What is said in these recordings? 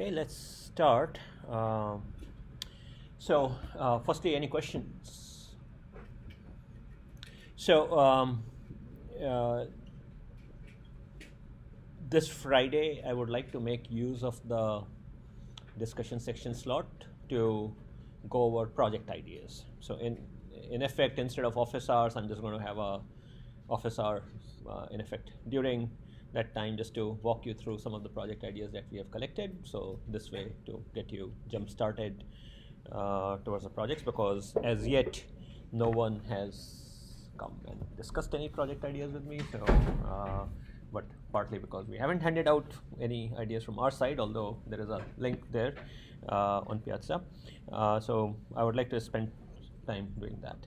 Okay, let's start. Firstly, any questions? So, uh, this Friday, I would like to make use of the discussion section slot to go over project ideas. So, in effect, instead of office hours, I'm just going to have a office hour in effect during that time, just to walk you through some of the project ideas that we have collected. So this way, to get you jump started towards the projects, because as yet no one has come and discussed any project ideas with me. So but partly because we haven't handed out any ideas from our side, although there is a link there on Piazza. So I would like to spend time doing that.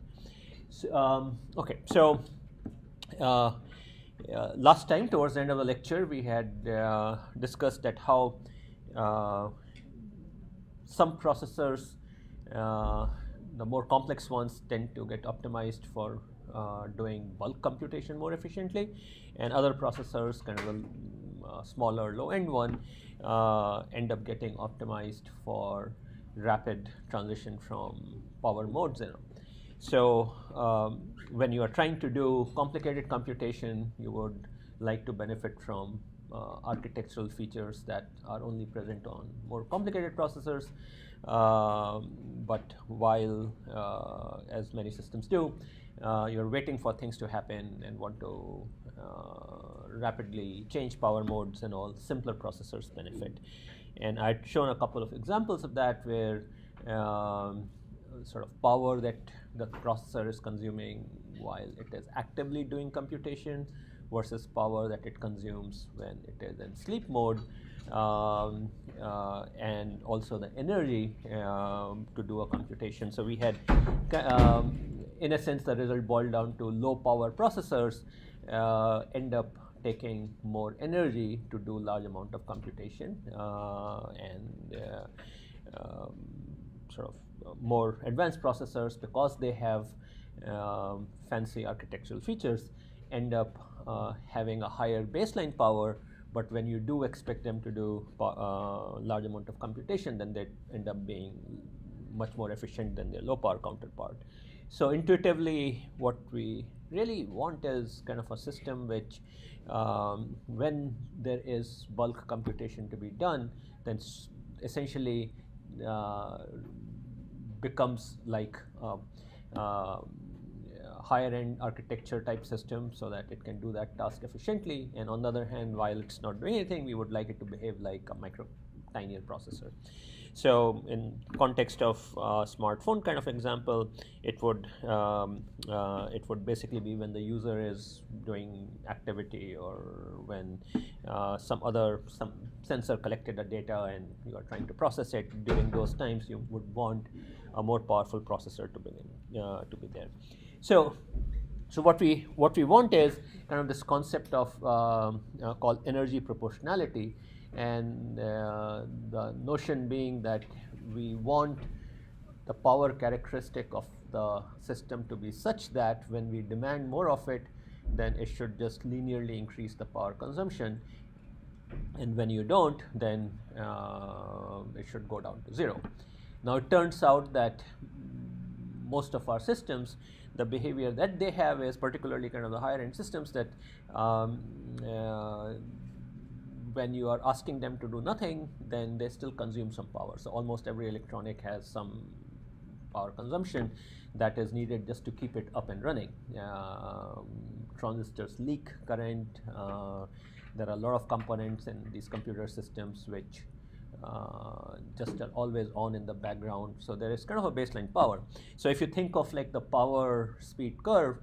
Okay, so uh, last time, towards the end of the lecture, we had discussed that how some processors, the more complex ones, tend to get optimized for doing bulk computation more efficiently, and other processors, kind of a smaller low-end one, end up getting optimized for rapid transition from power modes. So when you are trying to do complicated computation, you would like to benefit from architectural features that are only present on more complicated processors. But while, as many systems do, you're waiting for things to happen and want to rapidly change power modes and all, simpler processors benefit. And I'd shown a couple of examples of that where sort of power that the processor is consuming while it is actively doing computation versus power that it consumes when it is in sleep mode, and also the energy to do a computation. So we had, in a sense, the result boiled down to low power processors end up taking more energy to do large amount of computation, and sort of more advanced processors, because they have fancy architectural features, end up having a higher baseline power, but when you do expect them to do large amount of computation, then they end up being much more efficient than their low power counterpart. So intuitively, what we really want is kind of a system which, when there is bulk computation to be done, then essentially becomes like higher end architecture type system, so that it can do that task efficiently. And on the other hand, while it's not doing anything, we would like it to behave like a tinier processor. So in context of smartphone kind of example, it would basically be when the user is doing activity, or when some sensor collected the data and you are trying to process it. During those times, you would want a more powerful processor to be there. So what we want is kind of this concept of called energy proportionality, and the notion being that we want the power characteristic of the system to be such that when we demand more of it, then it should just linearly increase the power consumption, and when you don't, then it should go down to zero. Now it turns out that most of our systems, the behavior that they have is, particularly kind of the higher end systems, that when you are asking them to do nothing, then they still consume some power. So almost every electronic has some power consumption that is needed just to keep it up and running. Transistors leak current. There are a lot of components in these computer systems which just are always on in the background. So there is kind of a baseline power. So if you think of like the power speed curve,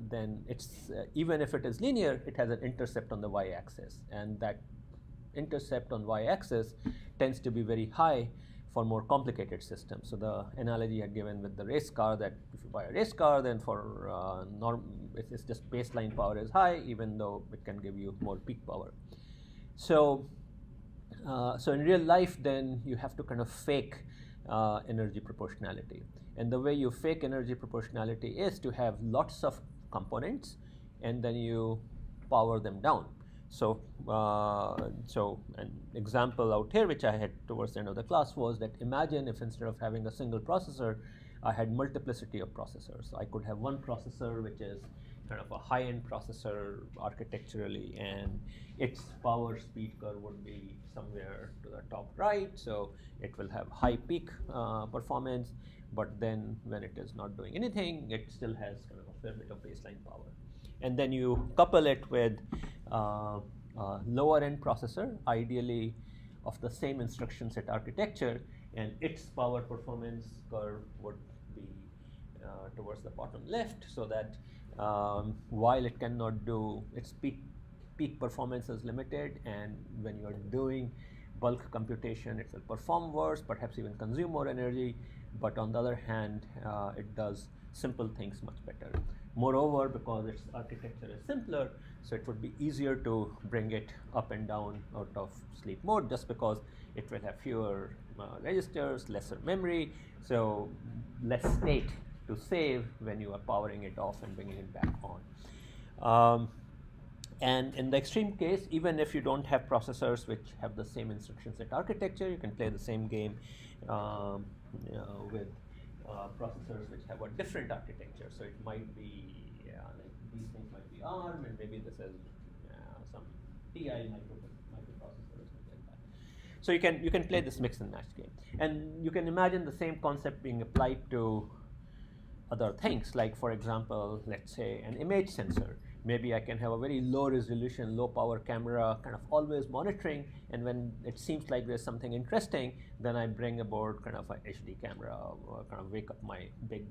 then it's even if it is linear, it has an intercept on the y-axis, and that intercept on y-axis tends to be very high for more complicated systems. So the analogy I given with the race car, that if you buy a race car, then for it's just baseline power is high, even though it can give you more peak power. So in real life, then you have to kind of fake energy proportionality. And the way you fake energy proportionality is to have lots of components, and then you power them down. So an example out here which I had towards the end of the class was that imagine if instead of having a single processor, I had multiplicity of processors. So I could have one processor which is kind of a high-end processor architecturally, and its power speed curve would be somewhere to the top right. So it will have high peak performance, but then when it is not doing anything, it still has kind of a fair bit of baseline power. And then you couple it with lower end processor, ideally of the same instruction set architecture, and its power performance curve would be towards the bottom left, so that while it cannot do its peak performance is limited, and when you're doing bulk computation, it will perform worse, perhaps even consume more energy, but on the other hand, it does simple things much better. Moreover, because its architecture is simpler, so it would be easier to bring it up and down out of sleep mode, just because it will have fewer registers, lesser memory, so less state to save when you are powering it off and bringing it back on. And in the extreme case, even if you don't have processors which have the same instruction set architecture, you can play the same game with processors which have a different architecture. So it might be like these things might be ARM, and maybe this is some TI microprocessor or something like that. So you can play this mix and match game, and you can imagine the same concept being applied to other things, like for example, let's say an image sensor. Maybe I can have a very low resolution, low power camera kind of always monitoring, and when it seems like there's something interesting, then I bring aboard kind of a HD camera or kind of wake up my big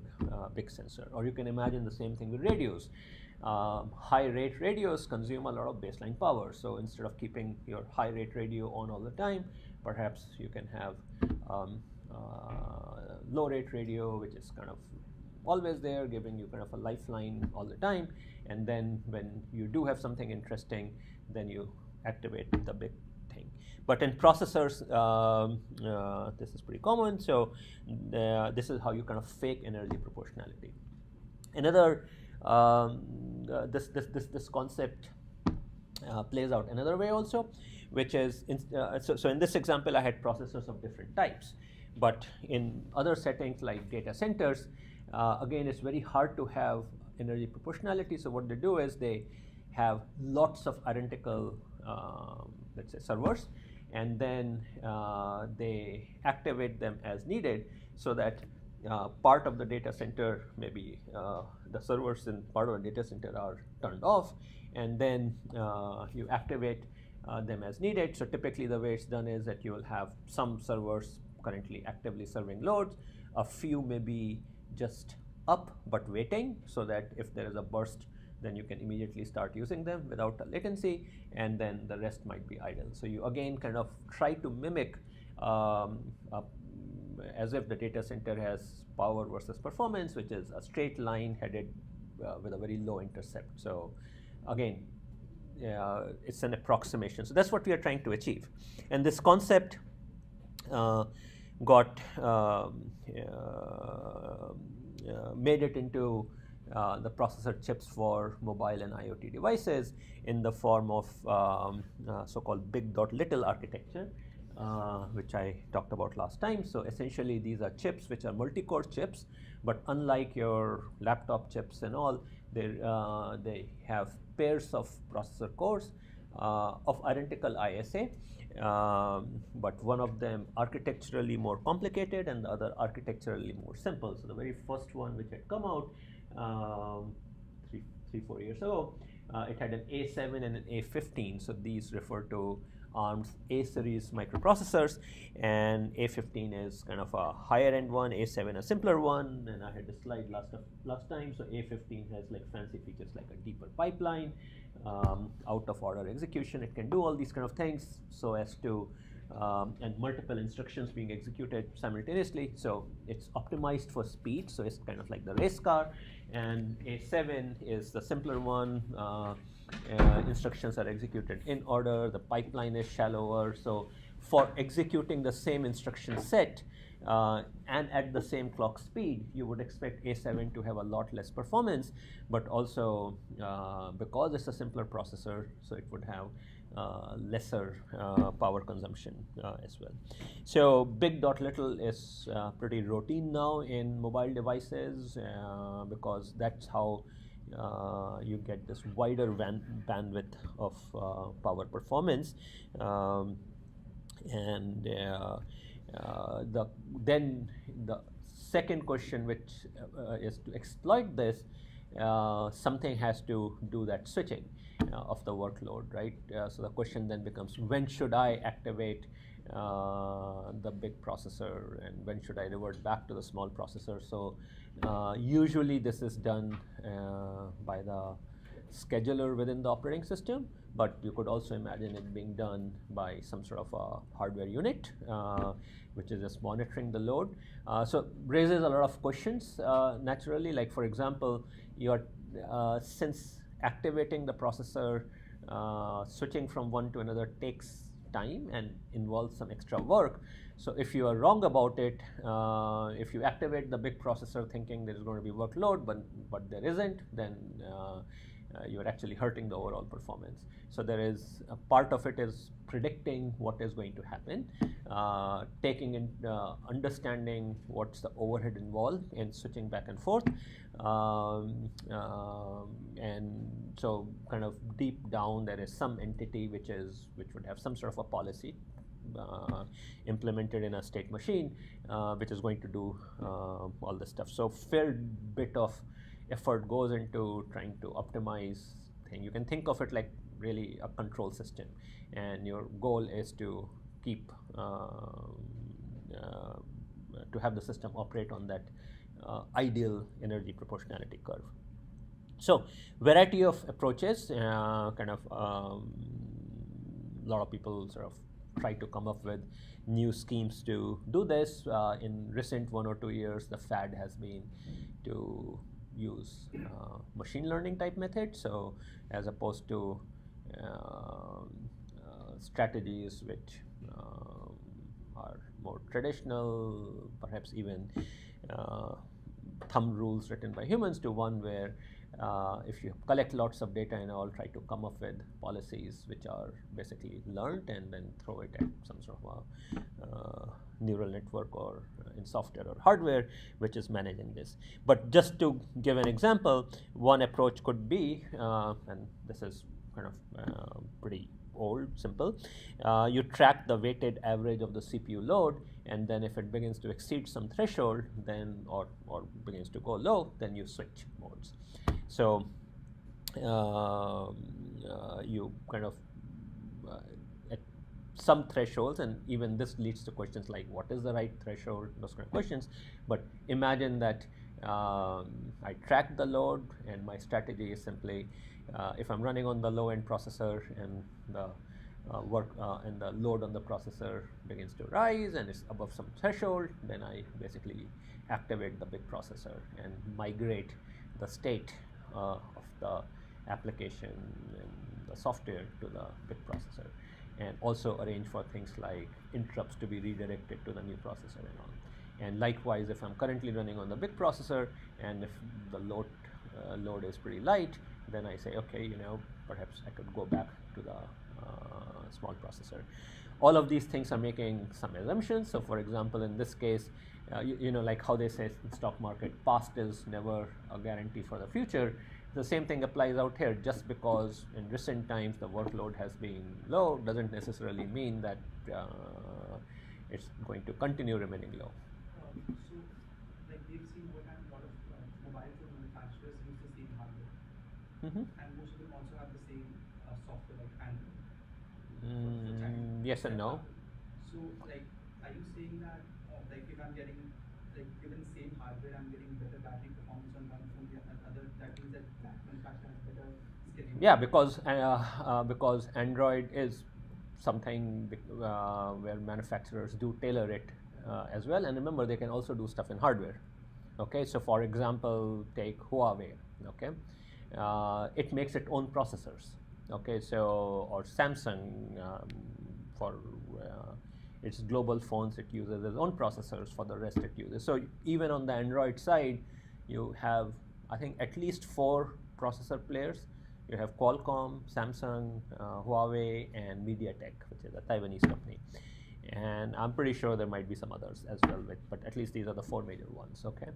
sensor. Or you can imagine the same thing with radios. High rate radios consume a lot of baseline power, so instead of keeping your high rate radio on all the time, perhaps you can have low rate radio, which is kind of always there, giving you kind of a lifeline all the time, and then when you do have something interesting, then you activate the big thing. But in processors, this is pretty common, so this is how you kind of fake energy proportionality. Another, this concept plays out another way also, which is, so in this example I had processors of different types, but in other settings like data centers, again, it's very hard to have energy proportionality. So what they do is they have lots of identical, let's say, servers, and then they activate them as needed, so that part of the data center, maybe the servers in part of the data center are turned off, and then you activate them as needed. So typically the way it's done is that you will have some servers currently actively serving loads, a few maybe just up but waiting, so that if there is a burst, then you can immediately start using them without a latency, and then the rest might be idle. So you again kind of try to mimic as if the data center has power versus performance, which is a straight line headed with a very low intercept. So again, it's an approximation. So that's what we are trying to achieve, and this concept got made it into the processor chips for mobile and IoT devices in the form of so-called big.little architecture, which I talked about last time. So essentially these are chips which are multi-core chips, but unlike your laptop chips and all, they have pairs of processor cores of identical ISA, but one of them architecturally more complicated and the other architecturally more simple. So the very first one which had come out 3-4 years ago, it had an A7 and an A15. So these refer to ARM's A series microprocessors, and A15 is kind of a higher end one, A7 a simpler one, and I had a slide last time. So A15 has like fancy features like a deeper pipeline, out of order execution. It can do all these kind of things so as to and multiple instructions being executed simultaneously. So it's optimized for speed, so it's kind of like the race car. And A7 is the simpler one. Instructions are executed in order, the pipeline is shallower, so for executing the same instruction set and at the same clock speed, you would expect A7 to have a lot less performance, but also because it's a simpler processor, so it would have lesser power consumption as well. So big.little is pretty routine now in mobile devices because that's how you get this wider bandwidth of power performance. And then the second question, which is to exploit this, something has to do that switching of the workload, right? So the question then becomes, when should I activate the big processor, and when should I revert back to the small processor? So usually this is done by the scheduler within the operating system, but you could also imagine it being done by some sort of a hardware unit, which is just monitoring the load. So raises a lot of questions naturally. Like for example, you're since activating the processor, switching from one to another takes time and involves some extra work. So if you are wrong about it, if you activate the big processor thinking there is going to be workload, but there isn't, then you're actually hurting the overall performance. So there is a part of it is predicting what is going to happen, taking in, understanding what's the overhead involved in switching back and forth, and so kind of deep down there is some entity which would have some sort of a policy implemented in a state machine, which is going to do all this stuff. So fair bit of effort goes into trying to optimize thing. You can think of it like really a control system, and your goal is to keep to have the system operate on that ideal energy proportionality curve. So variety of approaches, kind of a lot of people sort of try to come up with new schemes to do this. In recent 1 or 2 years, the fad has been to use machine learning type methods. So as opposed to strategies which are more traditional, perhaps even thumb rules written by humans, to one where if you collect lots of data and all, try to come up with policies which are basically learned and then throw it at some sort of a neural network or in software or hardware which is managing this. But just to give an example, one approach could be, and this is kind of pretty old, simple, you track the weighted average of the CPU load, and then if it begins to exceed some threshold, then or begins to go low, then you switch modes. So you kind of at some thresholds, and even this leads to questions like what is the right threshold, those kind of questions. But imagine that I track the load, and my strategy is simply if I'm running on the low end processor and the and the load on the processor begins to rise and it's above some threshold, then I basically activate the big processor and migrate the state of the application and the software to the big processor, and also arrange for things like interrupts to be redirected to the new processor and all. And likewise, if I'm currently running on the big processor and if the load is pretty light, then I say, okay, perhaps I could go back to the small processor. All of these things are making some assumptions. So for example, in this case, like how they say in stock market, past is never a guarantee for the future. The same thing applies out here. Just because in recent times the workload has been low doesn't necessarily mean that it's going to continue remaining low. So, like we've seen over time, a lot of mobile phone manufacturers use the same hardware, and most of them also have the same software like Android. Yes and no. So, like, are you saying that, like, if I'm getting, like, given the same hardware, I'm getting better battery performance on one from the other? That means that manufacturer has better scheduling. Yeah, because Android is something where manufacturers do tailor it as well, and remember they can also do stuff in hardware. Okay, so for example, take Huawei. Okay, it makes its own processors. Okay, so or Samsung for its global phones, it uses its own processors. For the rest, it uses. So even on the Android side, you have, I think, at least 4 processor players You have Qualcomm, Samsung, Huawei, and MediaTek, which is a Taiwanese company. And I'm pretty sure there might be some others as well, but at least these are the four major ones, okay?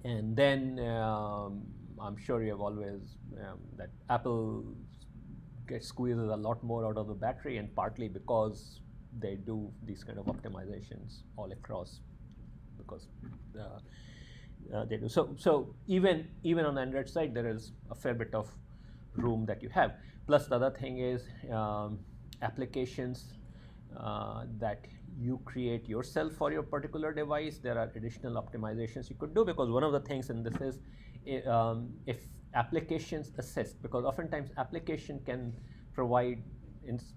And then I'm sure you have always, that Apple squeezes a lot more out of the battery, and partly because they do these kind of optimizations all across, because they do. So even on the Android side, there is a fair bit of room that you have. Plus, the other thing is applications that you create yourself for your particular device. There are additional optimizations you could do, because one of the things in this is if applications assist, because oftentimes application can provide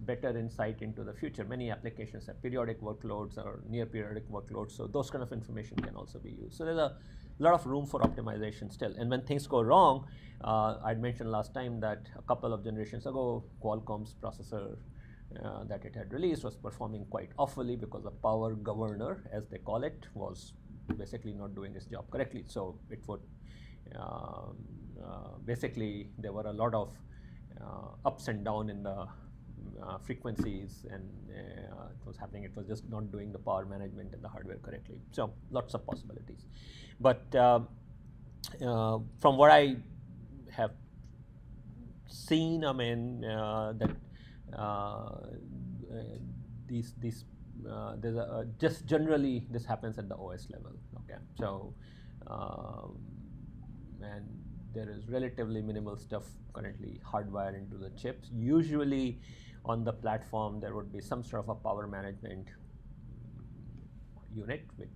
better insight into the future. Many applications have periodic workloads or near periodic workloads, so those kind of information can also be used. So there's a lot of room for optimization still. And when things go wrong, I'd mentioned last time that a couple of generations ago, Qualcomm's processor that it had released was performing quite awfully because the power governor, as they call it, was basically not doing its job correctly. So it would basically, there were a lot of ups and down in the frequencies, and it was happening. It was just not doing the power management and the hardware correctly. So lots of possibilities. But from what I have seen, I mean, that these there's just generally this happens at the OS level. Okay, so and there is relatively minimal stuff currently hardwired into the chips. Usually on the platform there would be some sort of a power management unit which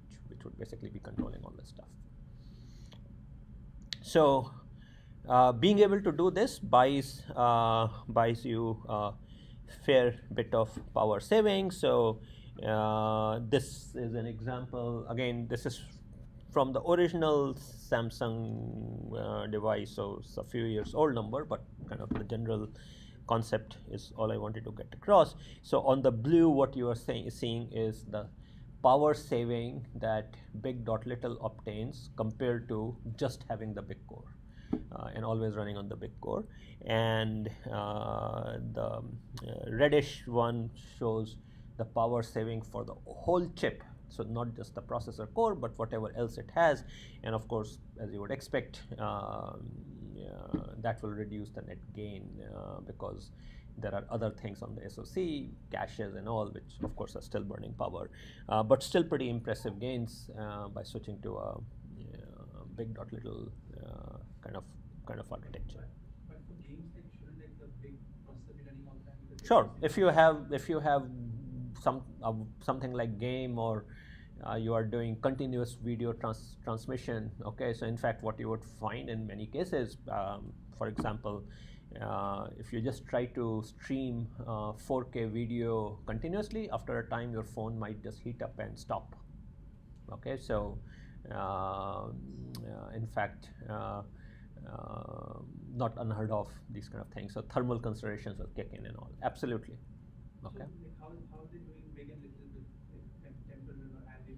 would basically be controlling all this stuff. So being able to do this buys you a fair bit of power savings. So this is an example. Again, this is from the original Samsung device, so it's a few years old number, but kind of the general concept is all I wanted to get across. So on the blue, what you are seeing is the power saving that big.little obtains compared to just having the big core and always running on the big core. And the reddish one shows the power saving for the whole chip. So not just the processor core, but whatever else it has. And of course, as you would expect, that will reduce the net gain because there are other things on the SoC, caches and all, which of course are still burning power, but still pretty impressive gains by switching to a big.little kind of architecture. But for games, like, shouldn't like the big processor be running all the time? Sure, if you have something like game, or you are doing continuous video transmission. Okay, so in fact, what you would find in many cases, for example, if you just try to stream 4K video continuously, after a time your phone might just heat up and stop. Okay, so in fact, not unheard of, these kind of things. So thermal considerations will kick in and all. Absolutely. Okay. So, like, how are they doing big and little with Temple Run or Abbey?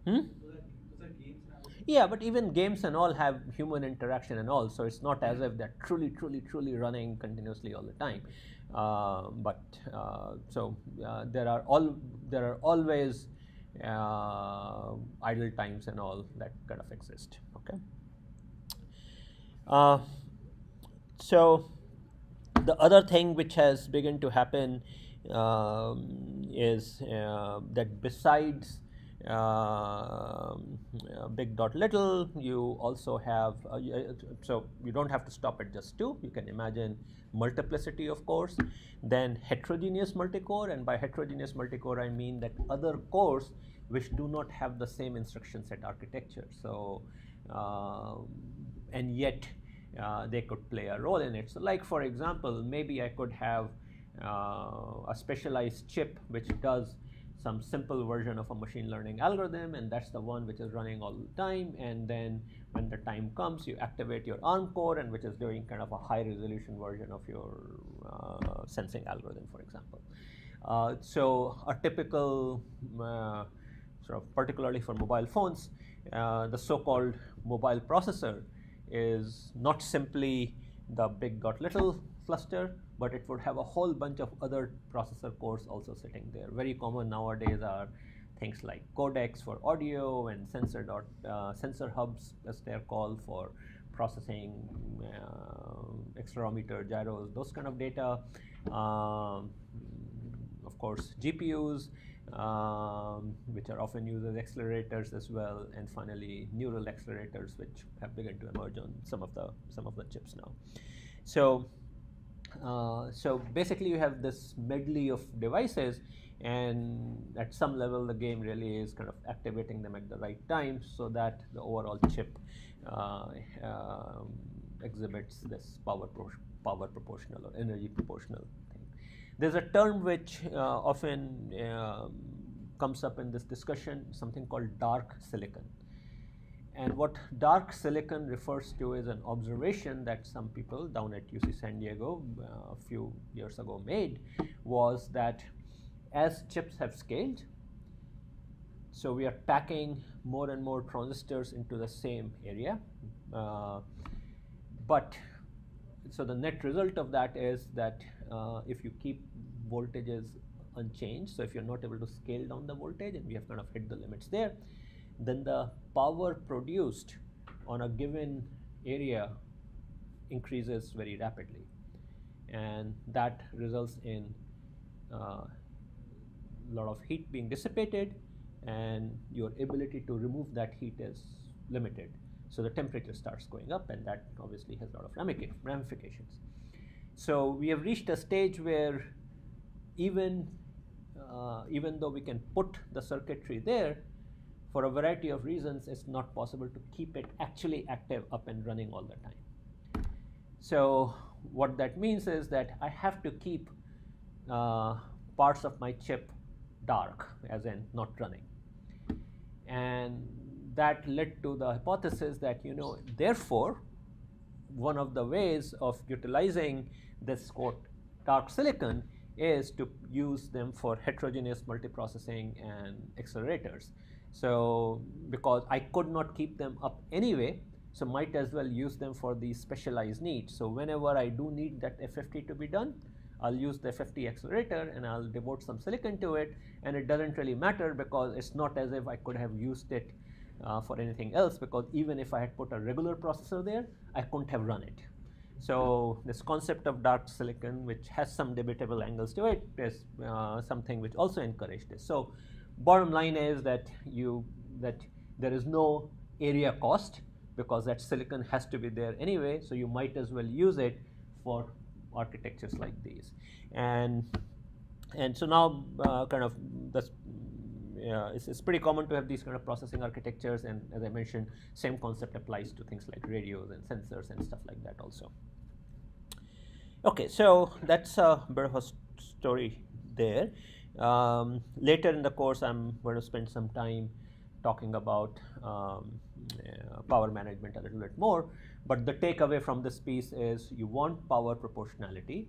Those are games now. Yeah, but even games and all have human interaction and all, so it's not as if they're truly running continuously all the time. There are always idle times and all that kind of exist. Okay. So the other thing which has begun to happen is that besides big.little, you also have so you don't have to stop at just two. You can imagine multiplicity of cores, then heterogeneous multicore, and by heterogeneous multicore I mean that other cores which do not have the same instruction set architecture. So and yet they could play a role in it. So like for example, maybe I could have a specialized chip which does some simple version of a machine learning algorithm, and that's the one which is running all the time. And then when the time comes, you activate your ARM core, and which is doing kind of a high resolution version of your sensing algorithm, for example. So a typical sort of, particularly for mobile phones, the so-called mobile processor is not simply the big dot little cluster, but it would have a whole bunch of other processor cores also sitting there. Very common nowadays are things like codecs for audio and sensor hubs, as they're called, for processing accelerometer, gyros, those kind of data. Of course, GPUs, which are often used as accelerators as well, and finally neural accelerators, which have begun to emerge on some of the chips now. So basically you have this medley of devices, and at some level the game really is kind of activating them at the right time so that the overall chip exhibits this power proportional or energy proportional thing. There's a term which often comes up in this discussion, something called dark silicon. And what dark silicon refers to is an observation that some people down at UC San Diego a few years ago made, was that as chips have scaled, so we are packing more and more transistors into the same area. But so the net result of that is that if you keep voltages unchanged, so if you're not able to scale down the voltage, and we have kind of hit the limits there, then the power produced on a given area increases very rapidly, and that results in a lot of heat being dissipated, and your ability to remove that heat is limited. So the temperature starts going up, and that obviously has a lot of ramifications. So we have reached a stage where even though we can put the circuitry there, for a variety of reasons, it's not possible to keep it actually active, up and running all the time. So what that means is that I have to keep parts of my chip dark, as in not running. And that led to the hypothesis that, therefore, one of the ways of utilizing this dark silicon is to use them for heterogeneous multiprocessing and accelerators. So because I could not keep them up anyway, so might as well use them for these specialized needs. So whenever I do need that FFT to be done, I'll use the FFT accelerator and I'll devote some silicon to it, and it doesn't really matter because it's not as if I could have used it for anything else, because even if I had put a regular processor there, I couldn't have run it. So this concept of dark silicon, which has some debatable angles to it, is something which also encouraged this. So bottom line is that there is no area cost, because that silicon has to be there anyway, so you might as well use it for architectures like these. And so now kind of that's it's pretty common to have these kind of processing architectures, and as I mentioned, same concept applies to things like radios and sensors and stuff like that also. Okay, so that's a bit of a story there. Later in the course, I'm going to spend some time talking about power management a little bit more, but the takeaway from this piece is you want power proportionality.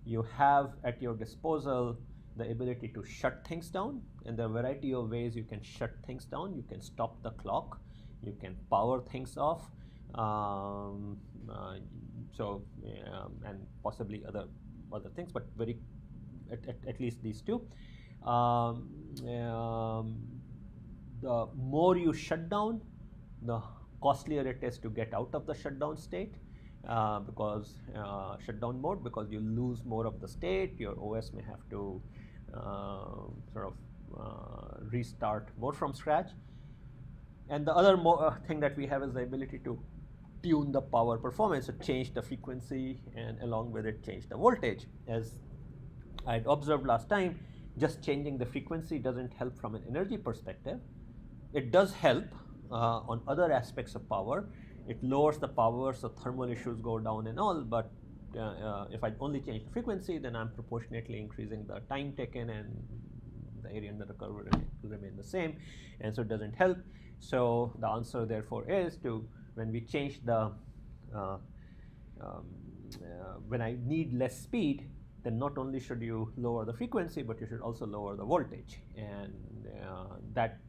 You have at your disposal the ability to shut things down, and there are a variety of ways you can shut things down. You can stop the clock, you can power things off, and possibly other things, but at least these two. The more you shut down, the costlier it is to get out of the shutdown state, because shutdown mode, because you lose more of the state. Your OS may have to restart more from scratch. And the other thing that we have is the ability to tune the power performance, so change the frequency, and along with it change the voltage. As I observed last time, just changing the frequency doesn't help from an energy perspective. It does help on other aspects of power. It lowers the power, so thermal issues go down and all, but if I only change the frequency, then I'm proportionately increasing the time taken, and the area under the curve will remain the same, and so it doesn't help. So the answer therefore is when we change the when I need less speed, then not only should you lower the frequency, but you should also lower the voltage, and that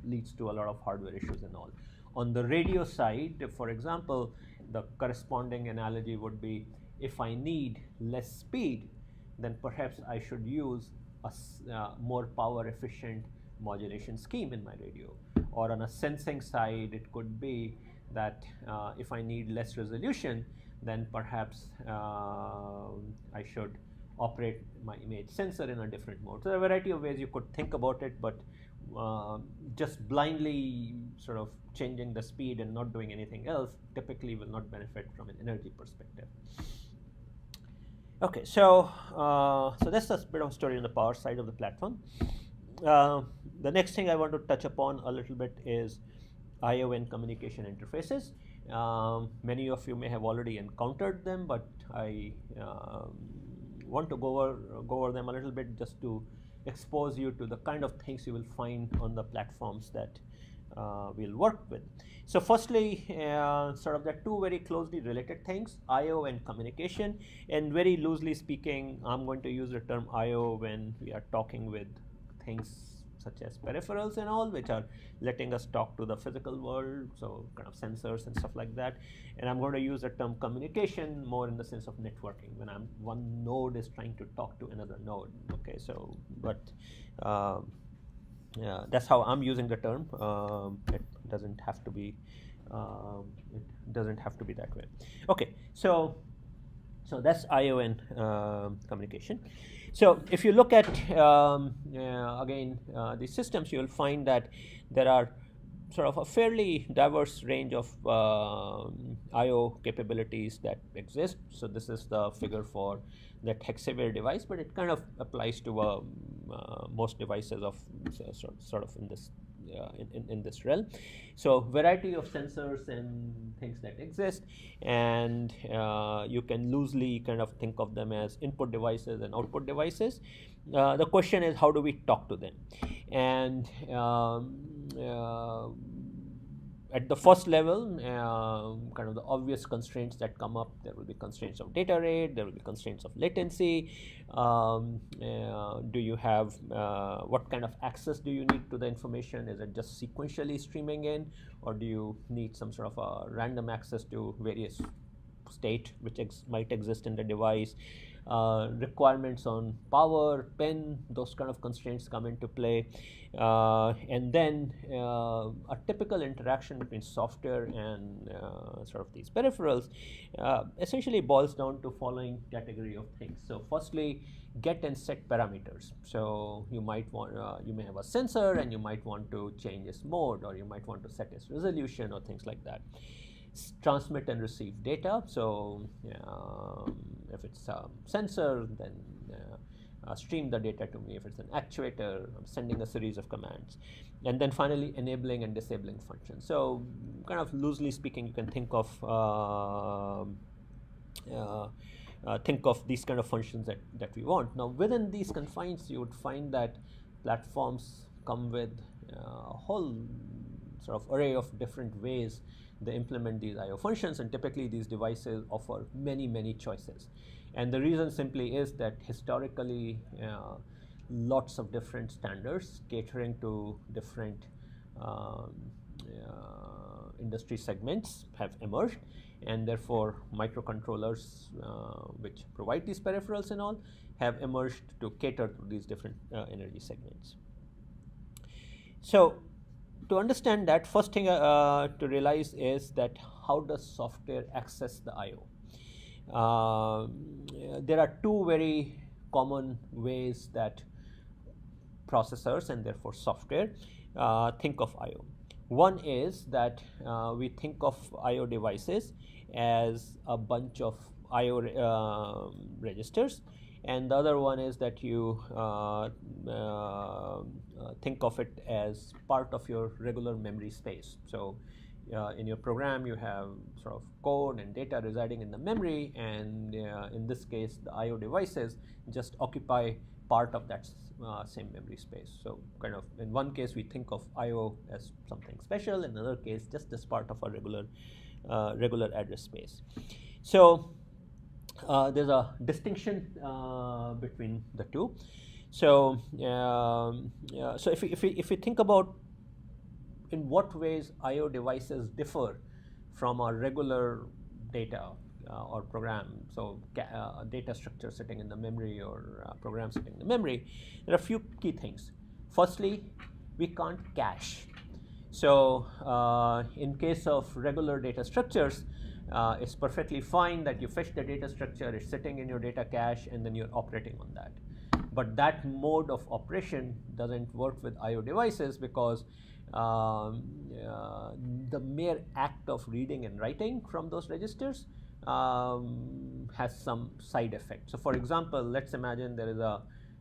leads to a lot of hardware issues and all. On the radio side, for example, the corresponding analogy would be, if I need less speed, then perhaps I should use a more power efficient modulation scheme in my radio. Or on a sensing side, it could be that if I need less resolution, then perhaps I should operate my image sensor in a different mode. So there are a variety of ways you could think about it, but just blindly sort of changing the speed and not doing anything else typically will not benefit from an energy perspective. Okay, so so that's a bit of a story on the power side of the platform. The next thing I want to touch upon a little bit is I/O and communication interfaces. Many of you may have already encountered them, but I want to go over them a little bit just to expose you to the kind of things you will find on the platforms that we'll work with. So firstly, sort of the two very closely related things, I/O and communication. And very loosely speaking, I'm going to use the term I/O when we are talking with things such as peripherals and all, which are letting us talk to the physical world, so kind of sensors and stuff like that. And I'm going to use the term communication more in the sense of networking, when one node is trying to talk to another node. Okay, so but yeah, that's how I'm using the term. It doesn't have to be. It doesn't have to be that way. Okay, so that's I/O and communication. So if you look at again these systems, you will find that there are sort of a fairly diverse range of I/O capabilities that exist. So this is the figure for that Hexaware device, but it kind of applies to most devices of sort of in this in this realm. So variety of sensors and things that exist, and you can loosely kind of think of them as input devices and output devices. The question is, how do we talk to them? And at the first level, kind of the obvious constraints that come up, there will be constraints of data rate, there will be constraints of latency. Do you have, what kind of access do you need to the information? Is it just sequentially streaming in, or do you need some sort of a random access to various state which might exist in the device? Requirements on power, pen, those kind of constraints come into play. And then a typical interaction between software and sort of these peripherals essentially boils down to following category of things. So firstly, get and set parameters. So you might want, you may have a sensor and you might want to change its mode, or you might want to set its resolution or things like that. Transmit and receive data. So if it's a sensor, then stream the data to me. If it's an actuator, I'm sending a series of commands. And then finally, enabling and disabling functions. So kind of loosely speaking, you can think of these kind of functions that we want. Now within these confines, you would find that platforms come with a whole sort of array of different ways they implement these I/O functions, and typically these devices offer many choices. And the reason simply is that historically lots of different standards catering to different industry segments have emerged, and therefore microcontrollers which provide these peripherals and all have emerged to cater to these different energy segments. So to understand that, first thing to realize is that how does software access the I/O? There are two very common ways that processors and therefore software think of I/O. One is that we think of I/O devices as a bunch of I/O registers, and the other one is that you think of it as part of your regular memory space. So in your program, you have sort of code and data residing in the memory, and in this case, the I/O devices just occupy part of that same memory space. So kind of in one case, we think of I/O as something special, in another case, just as part of a regular address space. So there's a distinction between the two. So so if we think about in what ways I/O devices differ from a regular data or program, so data structure sitting in the memory or program sitting in the memory, there are a few key things. Firstly, we can't cache. So in case of regular data structures, it's perfectly fine that you fetch the data structure, it's sitting in your data cache, and then you're operating on that. But that mode of operation doesn't work with I/O devices because the mere act of reading and writing from those registers has some side effect. So for example, let's imagine there is a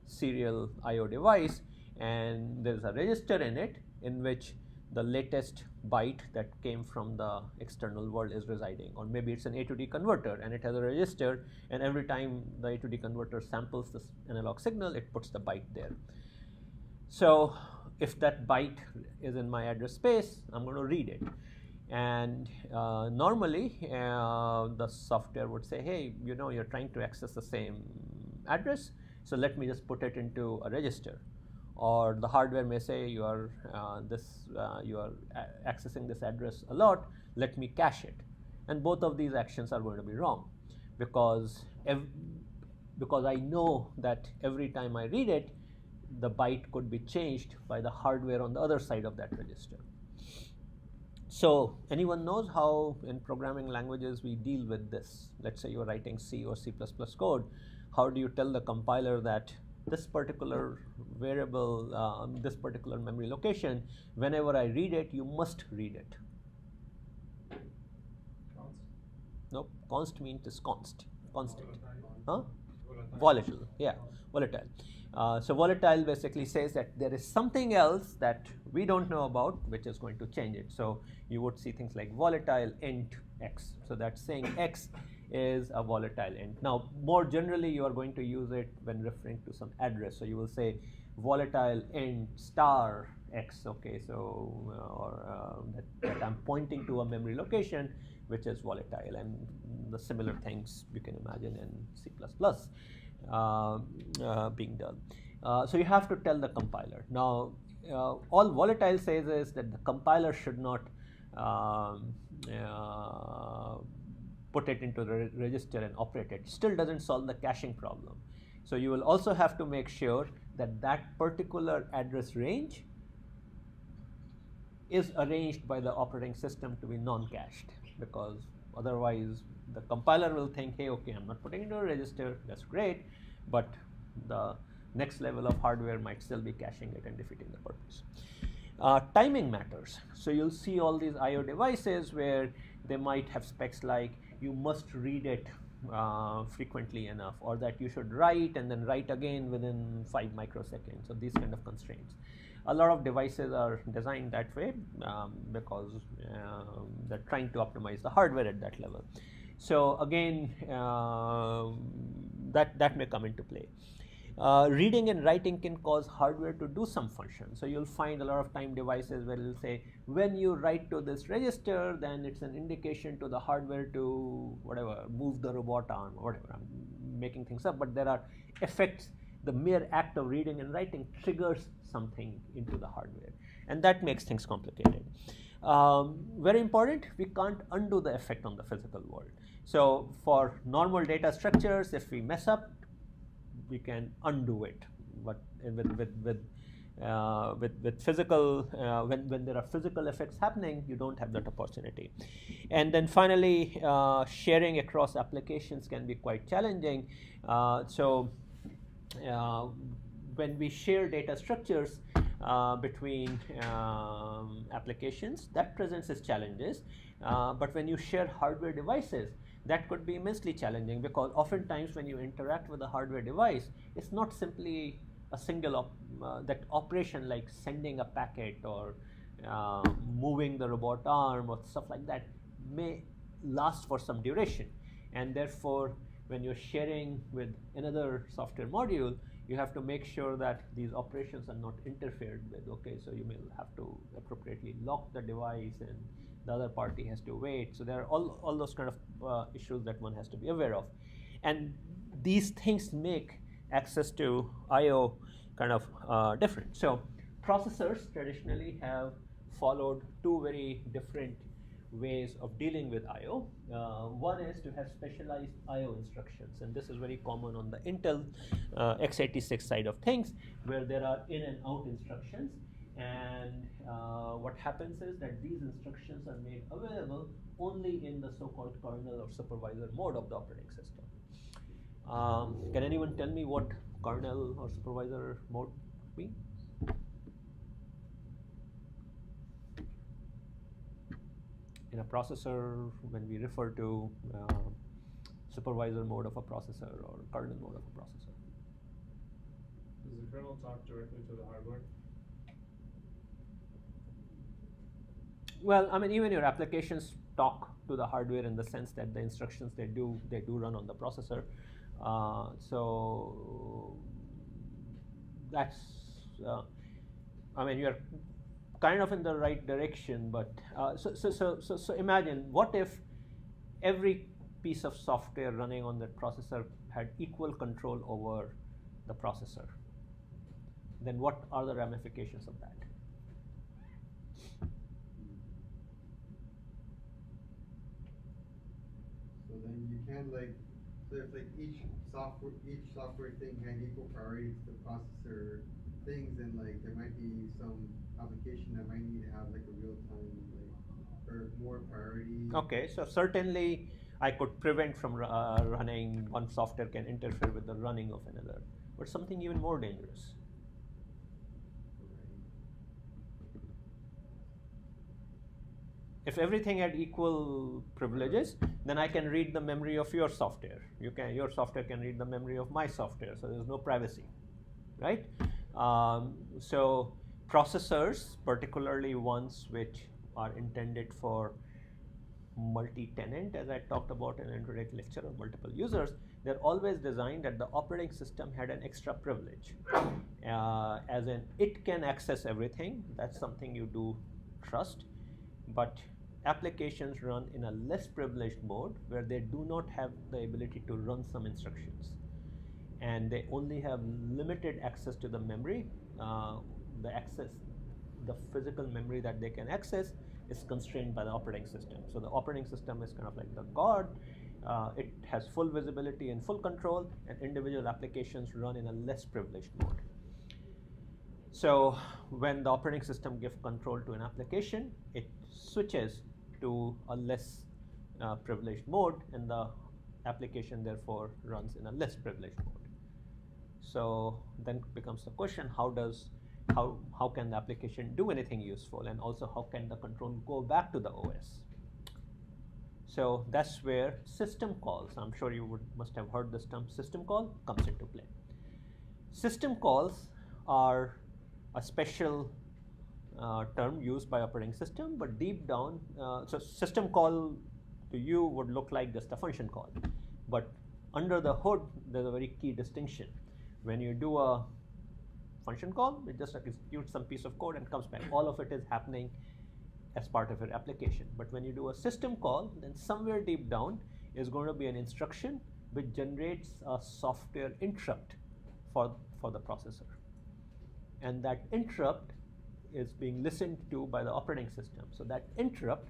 serial I/O device and there is a register in it in which the latest byte that came from the external world is residing, or maybe it's an A to D converter and it has a register, and every time the A to D converter samples this analog signal, it puts the byte there. So if that byte is in my address space, I'm going to read it. And normally the software would say, hey, you know, you're trying to access the same address, so let me just put it into a register. Or the hardware may say you are accessing this address a lot, let me cache it. And both of these actions are going to be wrong because I know that every time I read it, the byte could be changed by the hardware on the other side of that register. So anyone knows how in programming languages we deal with this? Let's say you're writing C or C++ code. How do you tell the compiler that this particular variable, this particular memory location, whenever I read it, you must read it? Const. Nope, const means is constant. Volatile. Huh? Volatile. Volatile, yeah, volatile. So volatile basically says that there is something else that we don't know about which is going to change it. So you would see things like volatile int x. So that's saying x is a volatile int. Now, more generally, you are going to use it when referring to some address. So you will say volatile int star x. Okay, so that I'm pointing to a memory location which is volatile, and the similar things you can imagine in C++ being done. So you have to tell the compiler. Now, all volatile says is that the compiler should not put it into the register and operate it. Still doesn't solve the caching problem. So you will also have to make sure that that particular address range is arranged by the operating system to be non-cached, because otherwise the compiler will think, hey, okay, I'm not putting it into a register, that's great, but the next level of hardware might still be caching it and defeating the purpose. Timing matters. So you'll see all these I/O devices where they might have specs like you must read it frequently enough, or that you should write and then write again within 5 microseconds, so these kind of constraints. A lot of devices are designed that way because they're trying to optimize the hardware at that level. So again, that may come into play. Reading and writing can cause hardware to do some function. So you'll find a lot of time devices where it'll say, when you write to this register, then it's an indication to the hardware to whatever, move the robot arm or whatever. I'm making things up, but there are effects. The mere act of reading and writing triggers something into the hardware, and that makes things complicated. Very important, we can't undo the effect on the physical world. So for normal data structures, if we mess up, we can undo it, but with physical, when there are physical effects happening, you don't have that opportunity. And then finally, sharing across applications can be quite challenging. When we share data structures between applications, that presents its challenges. But when you share hardware devices, that could be immensely challenging, because oftentimes when you interact with a hardware device, it's not simply a single that operation like sending a packet or moving the robot arm or stuff like that may last for some duration. And therefore, when you're sharing with another software module, you have to make sure that these operations are not interfered with. Okay, so you may have to appropriately lock the device, and the other party has to wait. So there are all those kind of issues that one has to be aware of. And these things make access to I/O kind of different. So processors traditionally have followed two very different ways of dealing with I/O. One is to have specialized I/O instructions, and this is very common on the Intel x86 side of things, where there are in and out instructions. And what happens is that these instructions are made available only in the so-called kernel or supervisor mode of the operating system. Can anyone tell me what kernel or supervisor mode means? In a processor, when we refer to supervisor mode of a processor or kernel mode of a processor. Does the kernel talk directly to the hardware? Well, I mean, even your applications talk to the hardware in the sense that the instructions they do run on the processor. So that's, I mean, you're kind of in the right direction, but so imagine what if every piece of software running on that processor had equal control over the processor. Then what are the ramifications of that? So then you can so if each software thing had equal priority to the processor things, then there might be some application that might need to have a real time or more priority. Okay, so certainly I could prevent from running one software can interfere with the running of another, but something even more dangerous. If everything had equal privileges, then I can read the memory of your software. Your software can read the memory of my software, so there's no privacy, right? So processors, particularly ones which are intended for multi-tenant, as I talked about in an introductory lecture, or multiple users, they're always designed that the operating system had an extra privilege. As in, it can access everything. That's something you do trust. But applications run in a less privileged mode where they do not have the ability to run some instructions. And they only have limited access to the memory. The physical memory that they can access is constrained by the operating system. So the operating system is kind of like the god. It has full visibility and full control, and individual applications run in a less privileged mode. So when the operating system gives control to an application, it switches to a less privileged mode, and the application therefore runs in a less privileged mode. So then becomes the question, how can the application do anything useful, and also how can the control go back to the OS? So that's where system calls, I'm sure you must have heard this term, system call, comes into play. System calls are a special term used by operating system, but deep down, so system call to you would look like just a function call. But under the hood, there's a very key distinction. When you do a function call, it just executes some piece of code and comes back. All of it is happening as part of your application. But when you do a system call, then somewhere deep down is going to be an instruction which generates a software interrupt for the processor. And that interrupt is being listened to by the operating system. So that interrupt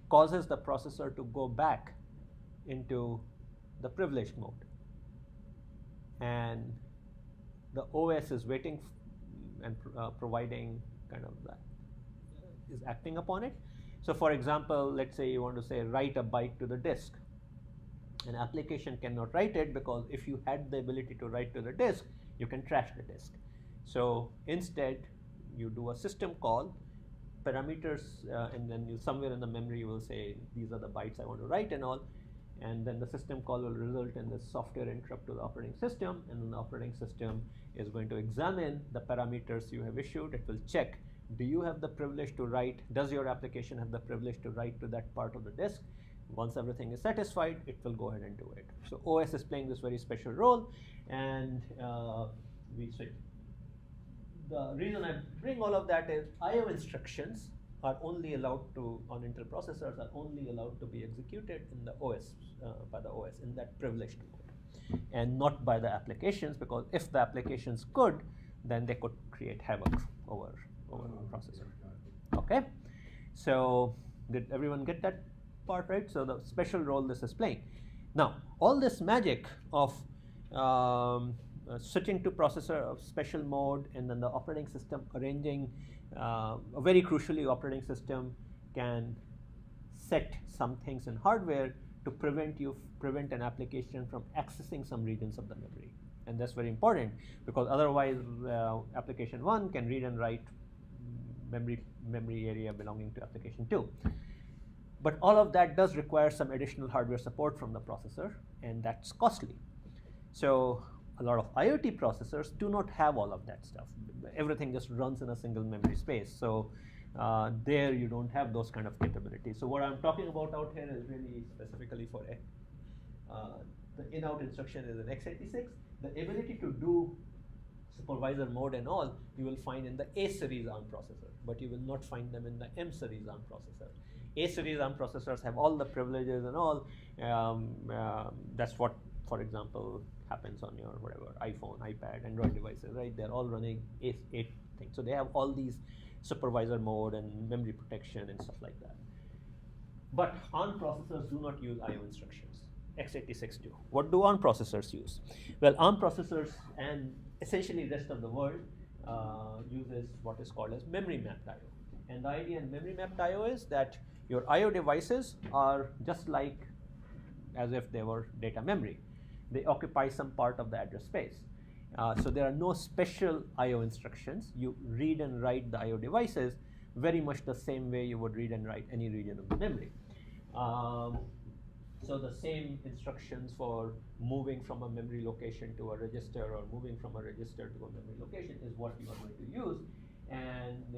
causes the processor to go back into the privileged mode. And the OS is waiting and providing kind of that, is acting upon it. So for example, let's say you want to say write a byte to the disk. An application cannot write it because if you had the ability to write to the disk, you can trash the disk. So instead, you do a system call, parameters, and then somewhere in the memory you will say these are the bytes I want to write and all, and then the system call will result in this software interrupt to the operating system, and then the operating system is going to examine the parameters you have issued. It will check, do you have the privilege to write, does your application have the privilege to write to that part of the disk? Once everything is satisfied, it will go ahead and do it. So OS is playing this very special role, and the reason I bring all of that is I/O instructions are only allowed to, on Intel processors, are only allowed to be executed in the OS, by the OS in that privileged mode, and not by the applications, because if the applications could, then they could create havoc over the processor. Okay, so Did everyone get that part right? So the special role this is playing. Now, all this magic of switching to processor of special mode and then the operating system arranging, very crucially, operating system can set some things in hardware to prevent an application from accessing some regions of the memory. And that's very important because otherwise application 1 can read and write memory area belonging to application 2. But all of that does require some additional hardware support from the processor, and that's costly. So a lot of IoT processors do not have all of that stuff. Everything just runs in a single memory space. So there you don't have those kind of capabilities. So what I'm talking about out here is really specifically for the in-out instruction is an x86. The ability to do supervisor mode and all you will find in the A series ARM processor, but you will not find them in the M series ARM processor. A series ARM processors have all the privileges and all. That's what, for example, happens on your whatever iPhone, iPad, Android devices, right? They're all running A8 things. So they have all these supervisor mode and memory protection and stuff like that. But ARM processors do not use I/O instructions. x86 do. What do ARM processors use? Well, ARM processors and essentially rest of the world uses what is called as memory mapped I/O. And the idea in memory mapped I/O is that your I/O devices are just like as if they were data memory. They occupy some part of the address space. So there are no special I/O instructions. You read and write the I/O devices very much the same way you would read and write any region of the memory. So the same instructions for moving from a memory location to a register or moving from a register to a memory location is what you are going to use. And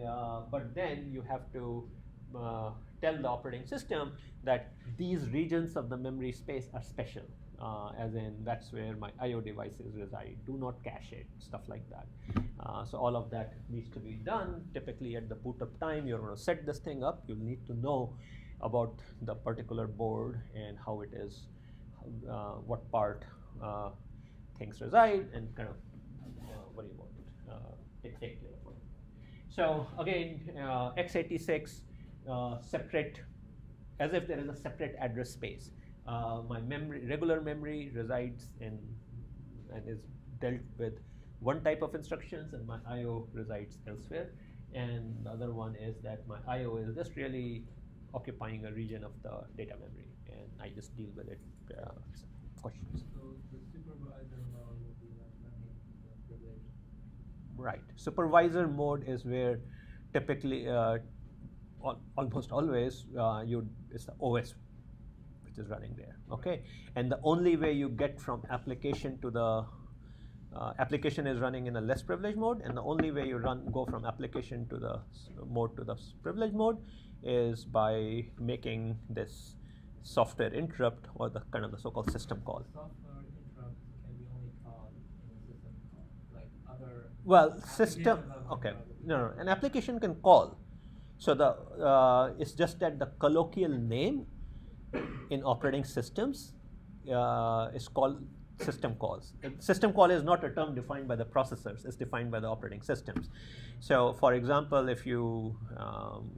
but then you have to tell the operating system that these regions of the memory space are special, as in that's where my I/O devices reside. Do not cache it, stuff like that. So all of that needs to be done. Typically at the boot up time, you're going to set this thing up. You'll need to know about the particular board and how it is, what part things reside, and kind of worry about it, take care of it. So again, x86 separate, as if there is a separate address space. My regular memory resides in and is dealt with one type of instructions, and my I/O resides elsewhere. And the other one is that my I/O is just really occupying a region of the data memory, and I just deal with it. Questions? So the supervisor mode will be like running the privilege. Right. Supervisor mode is where typically, almost always, it's the OS which is running there. Okay, and the only way you get from application to the application is running in a less privileged mode, and the only way you go from application to the mode to the privileged mode is by making this software interrupt or the kind of the so-called system call. Software interrupt can be only called in a system call, like other. Well, system. Okay, no, an application can call. So the it's just that the colloquial name in operating systems is called system calls. System call is not a term defined by the processors, it's defined by the operating systems. So for example, if you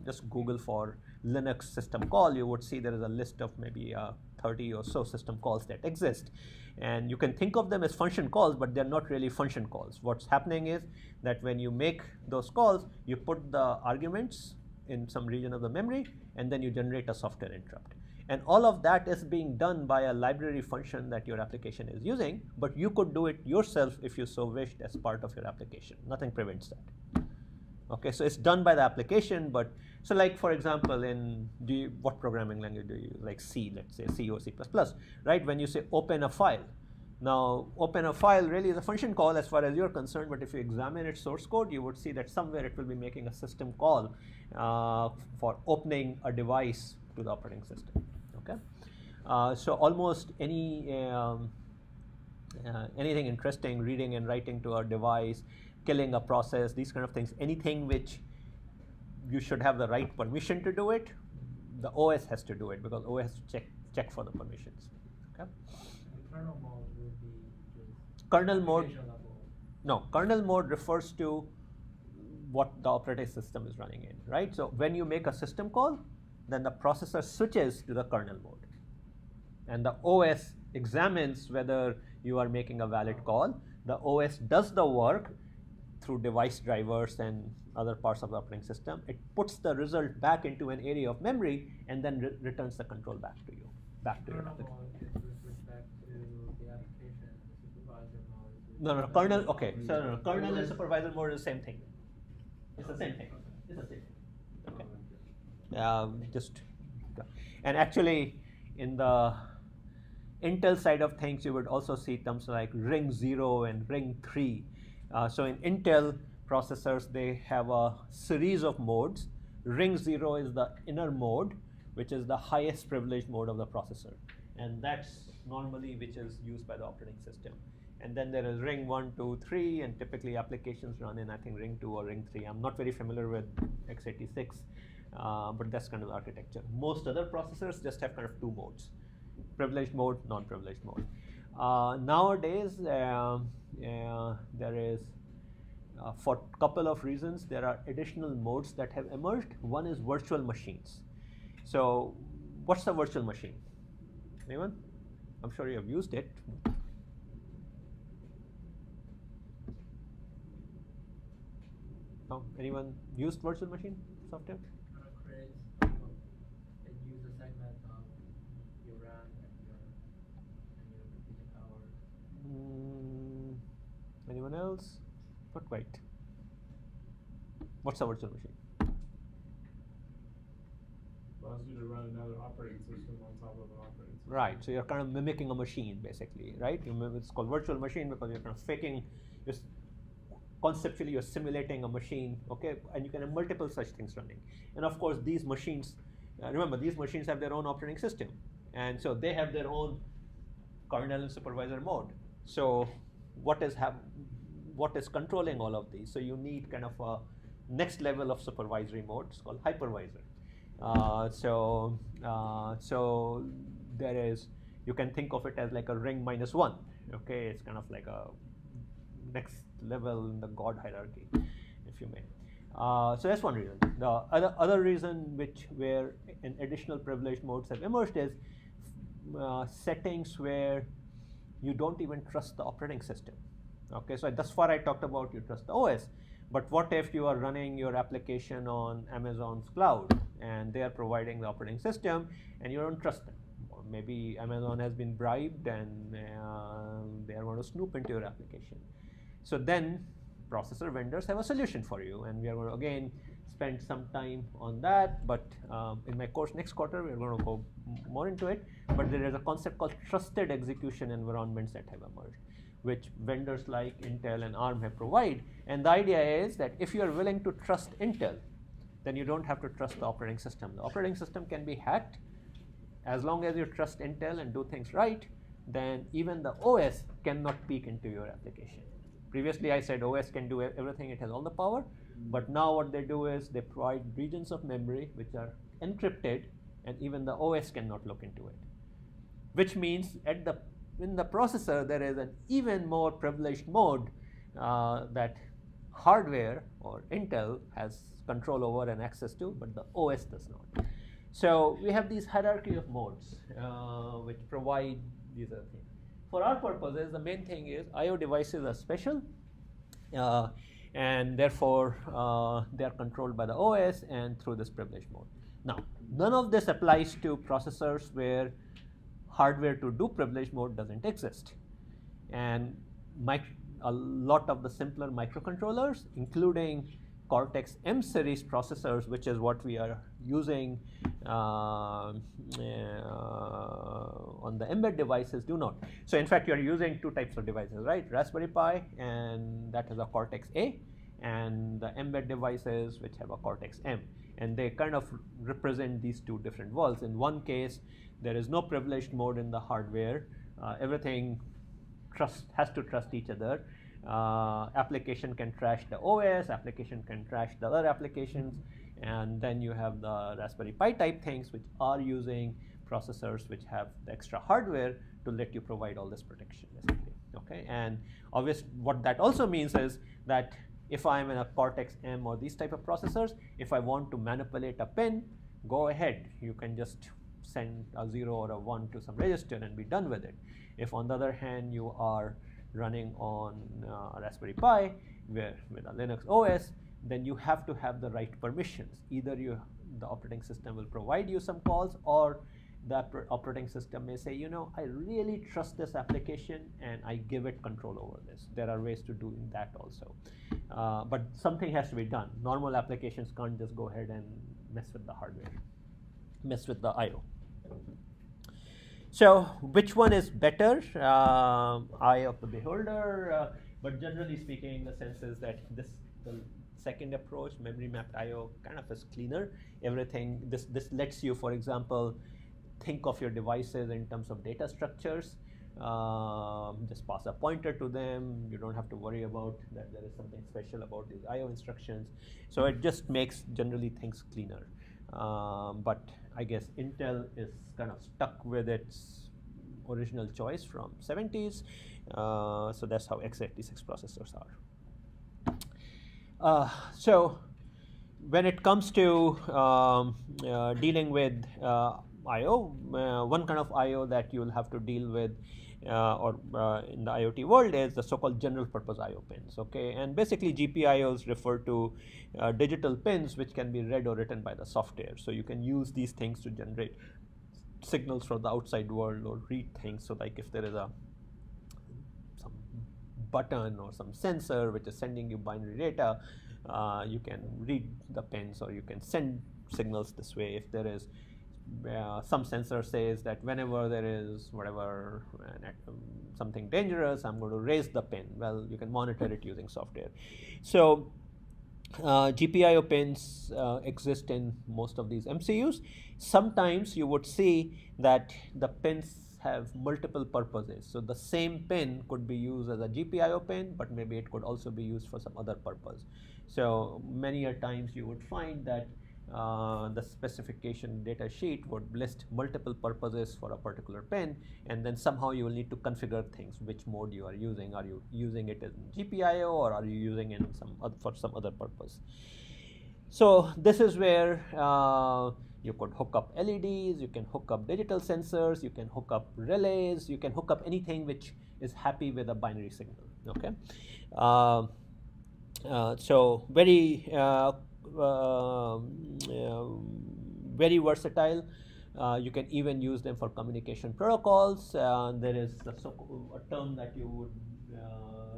just Google for Linux system call, you would see there is a list of maybe 30 or so system calls that exist. And you can think of them as function calls, but they're not really function calls. What's happening is that when you make those calls, you put the arguments in some region of the memory, and then you generate a software interrupt. And all of that is being done by a library function that your application is using, but you could do it yourself if you so wished as part of your application. Nothing prevents that. Okay, so it's done by the application, but so like for example, what programming language do you use? Like C, let's say C or C++, right? When you say open a file, now open a file really is a function call as far as you're concerned, but if you examine its source code, you would see that somewhere it will be making a system call for opening a device to the operating system. Okay, so almost anything interesting, reading and writing to a device, killing a process, these kind of things, anything which you should have the right permission to do it, the OS has to do it because OS has to check for the permissions. Okay. And kernel mode will be just Kernel mode. application level. No, kernel mode refers to what the operating system is running in, right? So when you make a system call, then the processor switches to the kernel mode. And the OS examines whether you are making a valid call. The OS does the work through device drivers and other parts of the operating system. It puts the result back into an area of memory and then returns the control back to you, back to your Kernel application. mode is with respect to the application, the supervisor mode is with No, respect kernel, to- okay, so no, kernel and supervisor mode is the same thing. It's the same thing, it's the same thing, okay. And actually, in the Intel side of things, you would also see terms like ring 0 and ring 3. So in Intel processors, they have a series of modes. Ring 0 is the inner mode, which is the highest privilege mode of the processor. And that's normally which is used by the operating system. And then there is ring 1, 2, 3, and typically applications run in, I think, ring 2 or ring 3. I'm not very familiar with x86, but that's kind of the architecture. Most other processors just have kind of two modes, privileged mode, non-privileged mode. Nowadays, there is, for a couple of reasons, there are additional modes that have emerged. One is virtual machines. So what's a virtual machine? Anyone? I'm sure you have used it. No? Anyone used virtual machine software? Creates, it uses a segment of your RAM and your computing power. Anyone else? Not quite. What's a virtual machine? Allows you to run another operating system on top of an operating system. Right, so you're kind of mimicking a machine, basically, right? It's called virtual machine because you're kind of faking, conceptually you're simulating a machine, okay? And you can have multiple such things running. And of course, these machines, remember, these machines have their own operating system. And so they have their own kernel and supervisor mode. So what is controlling all of these? So you need kind of a next level of supervisory mode. It's called hypervisor. So there is, you can think of it as like a ring -1. Okay, it's kind of like a next level in the God hierarchy, if you may. So that's one reason. The other reason where an additional privileged modes have emerged is settings where you don't even trust the operating system. Okay, so thus far I talked about you trust the OS, but what if you are running your application on Amazon's cloud and they are providing the operating system and you don't trust them? Or maybe Amazon has been bribed and they are going to snoop into your application. So then processor vendors have a solution for you, and we are going to again spend some time on that, but in my course next quarter we are going to go more into it. But there is a concept called trusted execution environments that have emerged, which vendors like Intel and ARM have provided. And the idea is that if you are willing to trust Intel, then you don't have to trust the operating system. The operating system can be hacked. As long as you trust Intel and do things right, then even the OS cannot peek into your application. Previously I said OS can do everything, it has all the power, but now what they do is they provide regions of memory which are encrypted, and even the OS cannot look into it. Which means in the processor there is an even more privileged mode that hardware or Intel has control over and access to, but the OS does not. So we have these hierarchy of modes which provide these other things. For our purposes, the main thing is I/O devices are special, and therefore they are controlled by the OS and through this privileged mode. Now, none of this applies to processors where hardware to do privileged mode doesn't exist. And a lot of the simpler microcontrollers, including Cortex-M series processors, which is what we are using on the mbed devices, do not. So in fact, you are using two types of devices, right? Raspberry Pi, and that has a Cortex-A, and the mbed devices which have a Cortex-M. And they kind of represent these two different worlds. In one case, there is no privileged mode in the hardware. Everything has to trust each other. Application can trash the OS, application can trash the other applications, and then you have the Raspberry Pi type things which are using processors which have the extra hardware to let you provide all this protection, basically. Okay, and obviously what that also means is that if I'm in a Cortex-M or these type of processors, if I want to manipulate a pin, go ahead. You can just send a 0 or a 1 to some register and be done with it. If on the other hand you are running on a Raspberry Pi with a Linux OS, then you have to have the right permissions. Either the operating system will provide you some calls, or the operating system may say, you know, I really trust this application and I give it control over this. There are ways to do that also. But something has to be done. Normal applications can't just go ahead and mess with the hardware, mess with the I/O. So which one is better? Eye of the beholder. But generally speaking, the sense is that the second approach, memory mapped I/O, kind of is cleaner. Everything, this lets you, for example, think of your devices in terms of data structures. Just pass a pointer to them. You don't have to worry about that there is something special about these I/O instructions. So it just makes generally things cleaner. But I guess Intel is kind of stuck with its original choice from 70s. So that's how x86 processors are. So when it comes to dealing with I/O, one kind of I/O that you will have to deal with in the IoT world is the so-called general purpose I/O pins. Okay, and basically GPIOs refer to digital pins which can be read or written by the software. So you can use these things to generate signals from the outside world or read things. So like if there is some button or some sensor which is sending you binary data, you can read the pins or you can send signals this way. If there is some sensor says that whenever there is whatever something dangerous, I'm going to raise the pin. Well, you can monitor it using software. So GPIO pins exist in most of these MCUs. Sometimes you would see that the pins have multiple purposes. So the same pin could be used as a GPIO pin, but maybe it could also be used for some other purpose. So many a times you would find that the specification data sheet would list multiple purposes for a particular pin, and then somehow you will need to configure things, which mode you are using. Are you using it in GPIO or are you using it for some other purpose? So this is where you could hook up LEDs, you can hook up digital sensors, you can hook up relays, you can hook up anything which is happy with a binary signal. Okay, so very versatile. You can even use them for communication protocols. There is a term that you would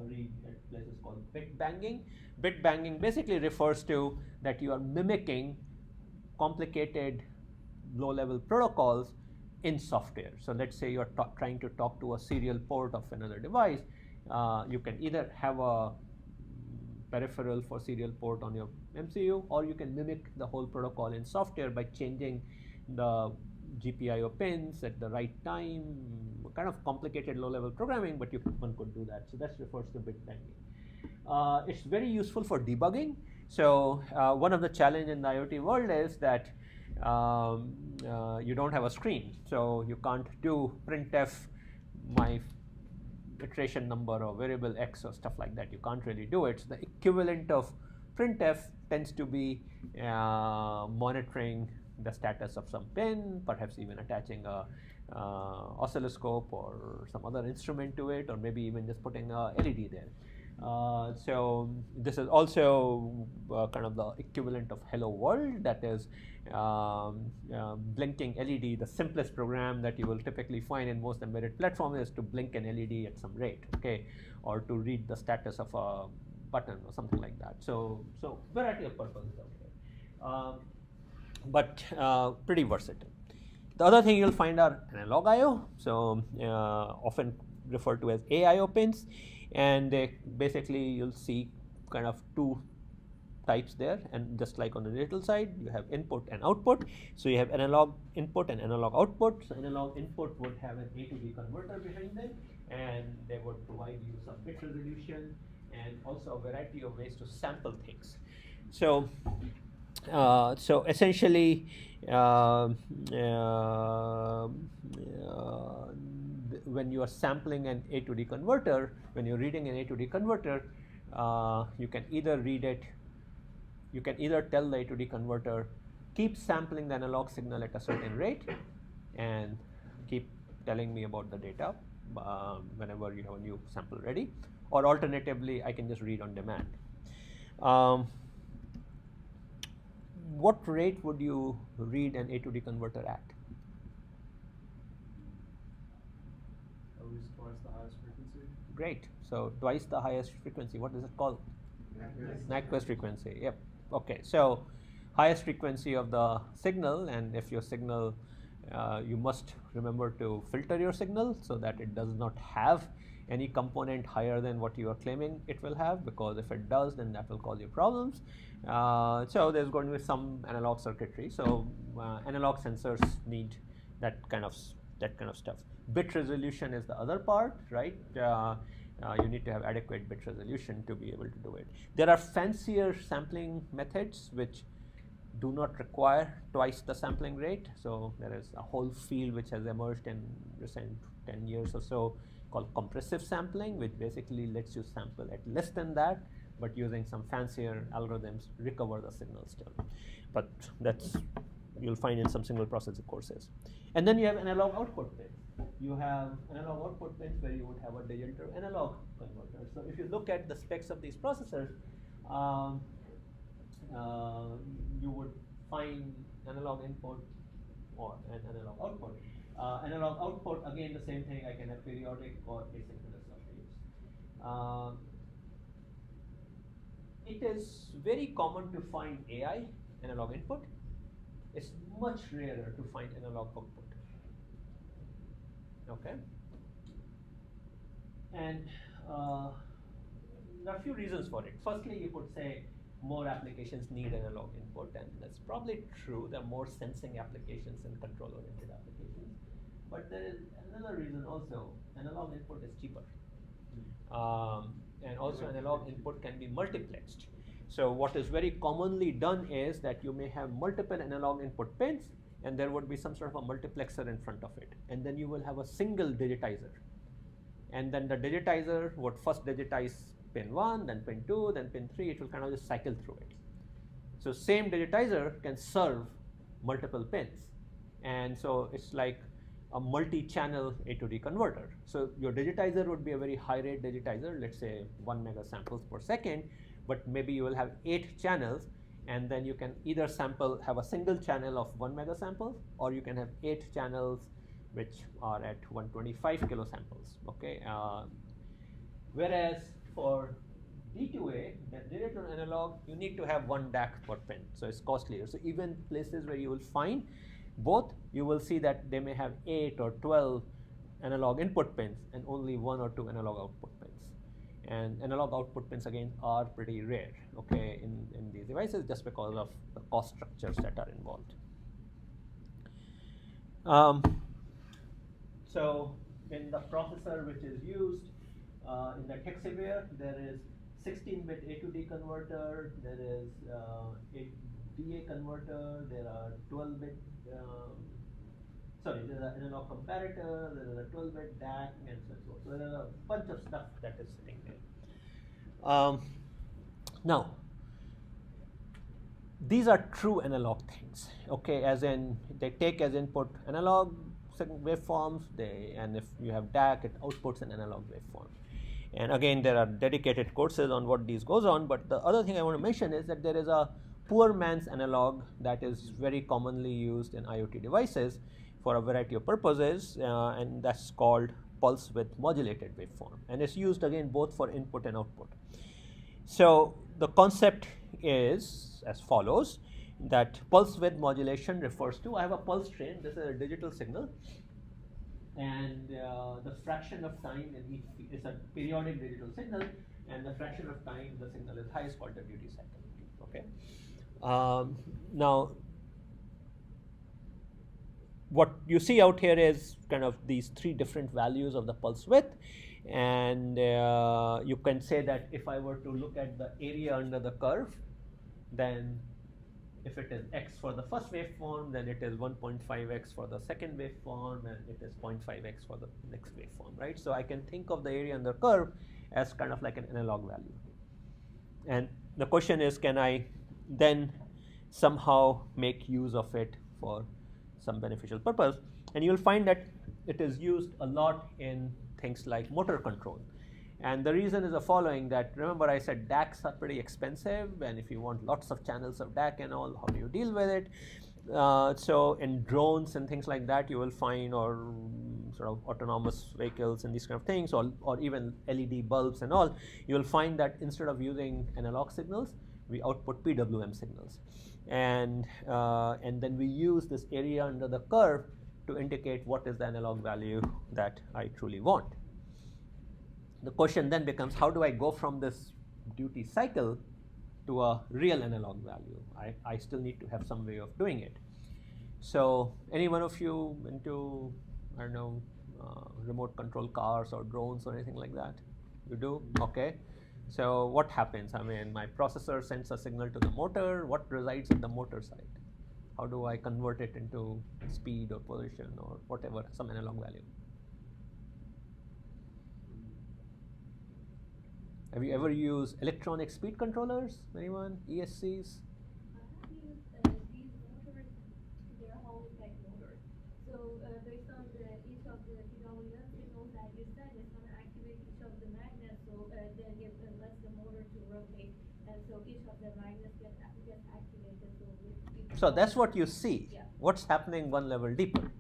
read at places called bit banging. Bit banging basically refers to that you are mimicking complicated low-level protocols in software. So let's say you're trying to talk to a serial port of another device. You can either have a peripheral for serial port on your MCU, or you can mimic the whole protocol in software by changing the GPIO pins at the right time. Kind of complicated low-level programming, but one could do that. So that refers to bit banging. It's very useful for debugging. So one of the challenges in the IoT world is that you don't have a screen, so you can't do printf my iteration number or variable x or stuff like that. You can't really do it. So the equivalent of printf tends to be monitoring the status of some pin, perhaps even attaching a oscilloscope or some other instrument to it, or maybe even just putting a LED there. So this is also kind of the equivalent of Hello World, that is blinking LED. The simplest program that you will typically find in most embedded platforms is to blink an LED at some rate, okay, or to read the status of a button or something like that. So variety of purposes out there, but pretty versatile. The other thing you'll find are analog I/O, so often referred to as AIO pins. And basically you'll see kind of two types there, and just like on the digital side, you have input and output. So you have analog input and analog output. So analog input would have an A to B converter behind them, and they would provide you some bit resolution and also a variety of ways to sample things. So essentially when you are sampling an A to D converter, when you're reading an A to D converter, you can either read it, you can either tell the A to D converter keep sampling the analog signal at a certain rate and keep telling me about the data whenever you have a new sample ready. Or alternatively, I can just read on demand. What rate would you read an A to D converter at? At least twice the highest frequency. Great. So twice the highest frequency. What is it called? Nyquist frequency. Yep. Okay. So highest frequency of the signal, and if your signal, you must remember to filter your signal so that it does not have any component higher than what you are claiming it will have, because if it does, then that will cause you problems. So there's going to be some analog circuitry. So analog sensors need that kind of stuff. Bit resolution is the other part, right? You need to have adequate bit resolution to be able to do it. There are fancier sampling methods which do not require twice the sampling rate. So there is a whole field which has emerged in recent 10 years or so called compressive sampling, which basically lets you sample at less than that, but using some fancier algorithms recover the signal still. But that's, you'll find in some signal processing courses. And then you have analog output pins. You have analog output pins where you would have a digital to analog converter. So if you look at the specs of these processors, you would find analog input or an analog output. Analog output, again, the same thing. I can have periodic or asynchronous updates. It is very common to find AI analog input. It's much rarer to find analog output. Okay. And there are a few reasons for it. Firstly, you could say more applications need analog input, and that's probably true. There are more sensing applications and control-oriented applications. But there is another reason also. Analog input is cheaper. And also analog input can be multiplexed. So what is very commonly done is that you may have multiple analog input pins, and there would be some sort of a multiplexer in front of it. And then you will have a single digitizer. And then the digitizer would first digitize pin 1, then pin 2, then pin 3. It will kind of just cycle through it. So same digitizer can serve multiple pins. And so it's like a multi-channel A to D converter. So your digitizer would be a very high rate digitizer, let's say 1 mega samples per second, but maybe you will have 8 channels, and then you can either have a single channel of 1 mega sample, or you can have 8 channels which are at 125 kilosamples. Okay. Whereas for D2A, that digital to analog, you need to have 1 DAC per pin, so it's costlier. So even places where you will find both, you will see that they may have 8 or 12 analog input pins and only 1 or 2 analog output pins. And analog output pins again are pretty rare, okay, in these devices, just because of the cost structures that are involved. So in the processor which is used in the Hexaware, there is 16-bit A to D converter, there is a DA converter, there are 12-bit, there's an analog comparator, there is a 12-bit DAC, and so forth. So there is a bunch of stuff that is sitting there. Now, these are true analog things, okay, as in they take as input analog waveforms, and if you have DAC, it outputs an analog waveform. And again, there are dedicated courses on what these goes on, but the other thing I want to mention is that there is a poor man's analog that is very commonly used in IoT devices for a variety of purposes, and that's called pulse width modulated waveform, and it's used again both for input and output. So the concept is as follows, that pulse width modulation refers to, I have a pulse train, this is a digital signal, and the fraction of time in each, it's a periodic digital signal, and the fraction of time the signal is high is called the duty cycle, okay. Now, what you see out here is kind of these 3 different values of the pulse width, and you can say that if I were to look at the area under the curve, then if it is x for the first waveform, then it is 1.5x for the second waveform, and it is 0.5x for the next waveform, right? So I can think of the area under curve as kind of like an analog value. And the question is, can I then somehow make use of it for some beneficial purpose. And you'll find that it is used a lot in things like motor control. And the reason is the following, that remember I said DACs are pretty expensive, and if you want lots of channels of DAC and all, how do you deal with it? So in drones and things like that, you will find, or sort of autonomous vehicles and these kind of things, or even LED bulbs and all, you will find that instead of using analog signals, we output PWM signals. And then we use this area under the curve to indicate what is the analog value that I truly want. The question then becomes, how do I go from this duty cycle to a real analog value? I still need to have some way of doing it. So any one of you into, I don't know, remote control cars or drones or anything like that? You do? Okay. So what happens? I mean, my processor sends a signal to the motor. What resides in the motor side? How do I convert it into speed or position or whatever, some analog value? Have you ever used electronic speed controllers? Anyone? ESCs? I have used these motors, they're Hall effect motors. So based on each of the PWM signals that you send, it's going to activate each of the magnets, so then it lets the motor to rotate, and so each of the magnets gets activated. So that's what you see. Yeah. What's happening one level deeper?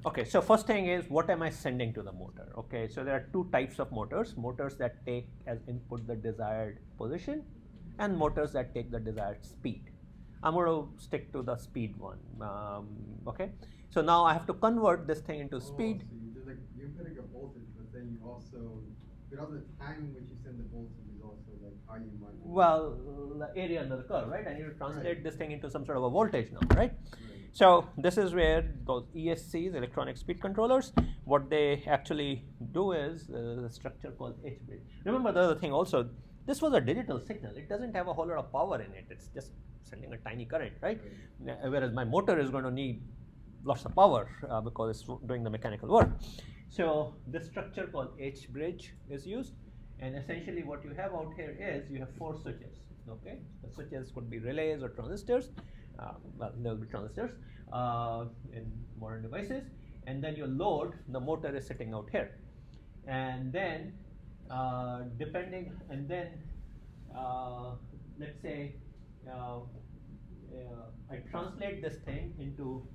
Okay, so first thing is, what am I sending to the motor? Okay, so there are two types of motors: motors that take as input the desired position, and motors that take the desired speed. I'm going to stick to the speed one. Okay, so now I have to convert this thing into speed. So you're putting a voltage, but then you also, but all the time in which you send the voltage is also like how you modulate. Well, the area under the curve, right? I need to translate Right. this thing into some sort of a voltage now, right? Right. So this is where those ESCs, electronic speed controllers, what they actually do is a structure called H-bridge. Remember the other thing also, this was a digital signal. It doesn't have a whole lot of power in it. It's just sending a tiny current, right? Whereas my motor is going to need lots of power because it's doing the mechanical work. So this structure called H-bridge is used, and essentially what you have out here is you have four switches. Okay, the switches could be relays or transistors. Well, there will be transistors in modern devices, and then your load, the motor is sitting out here, and then let's say I translate this thing into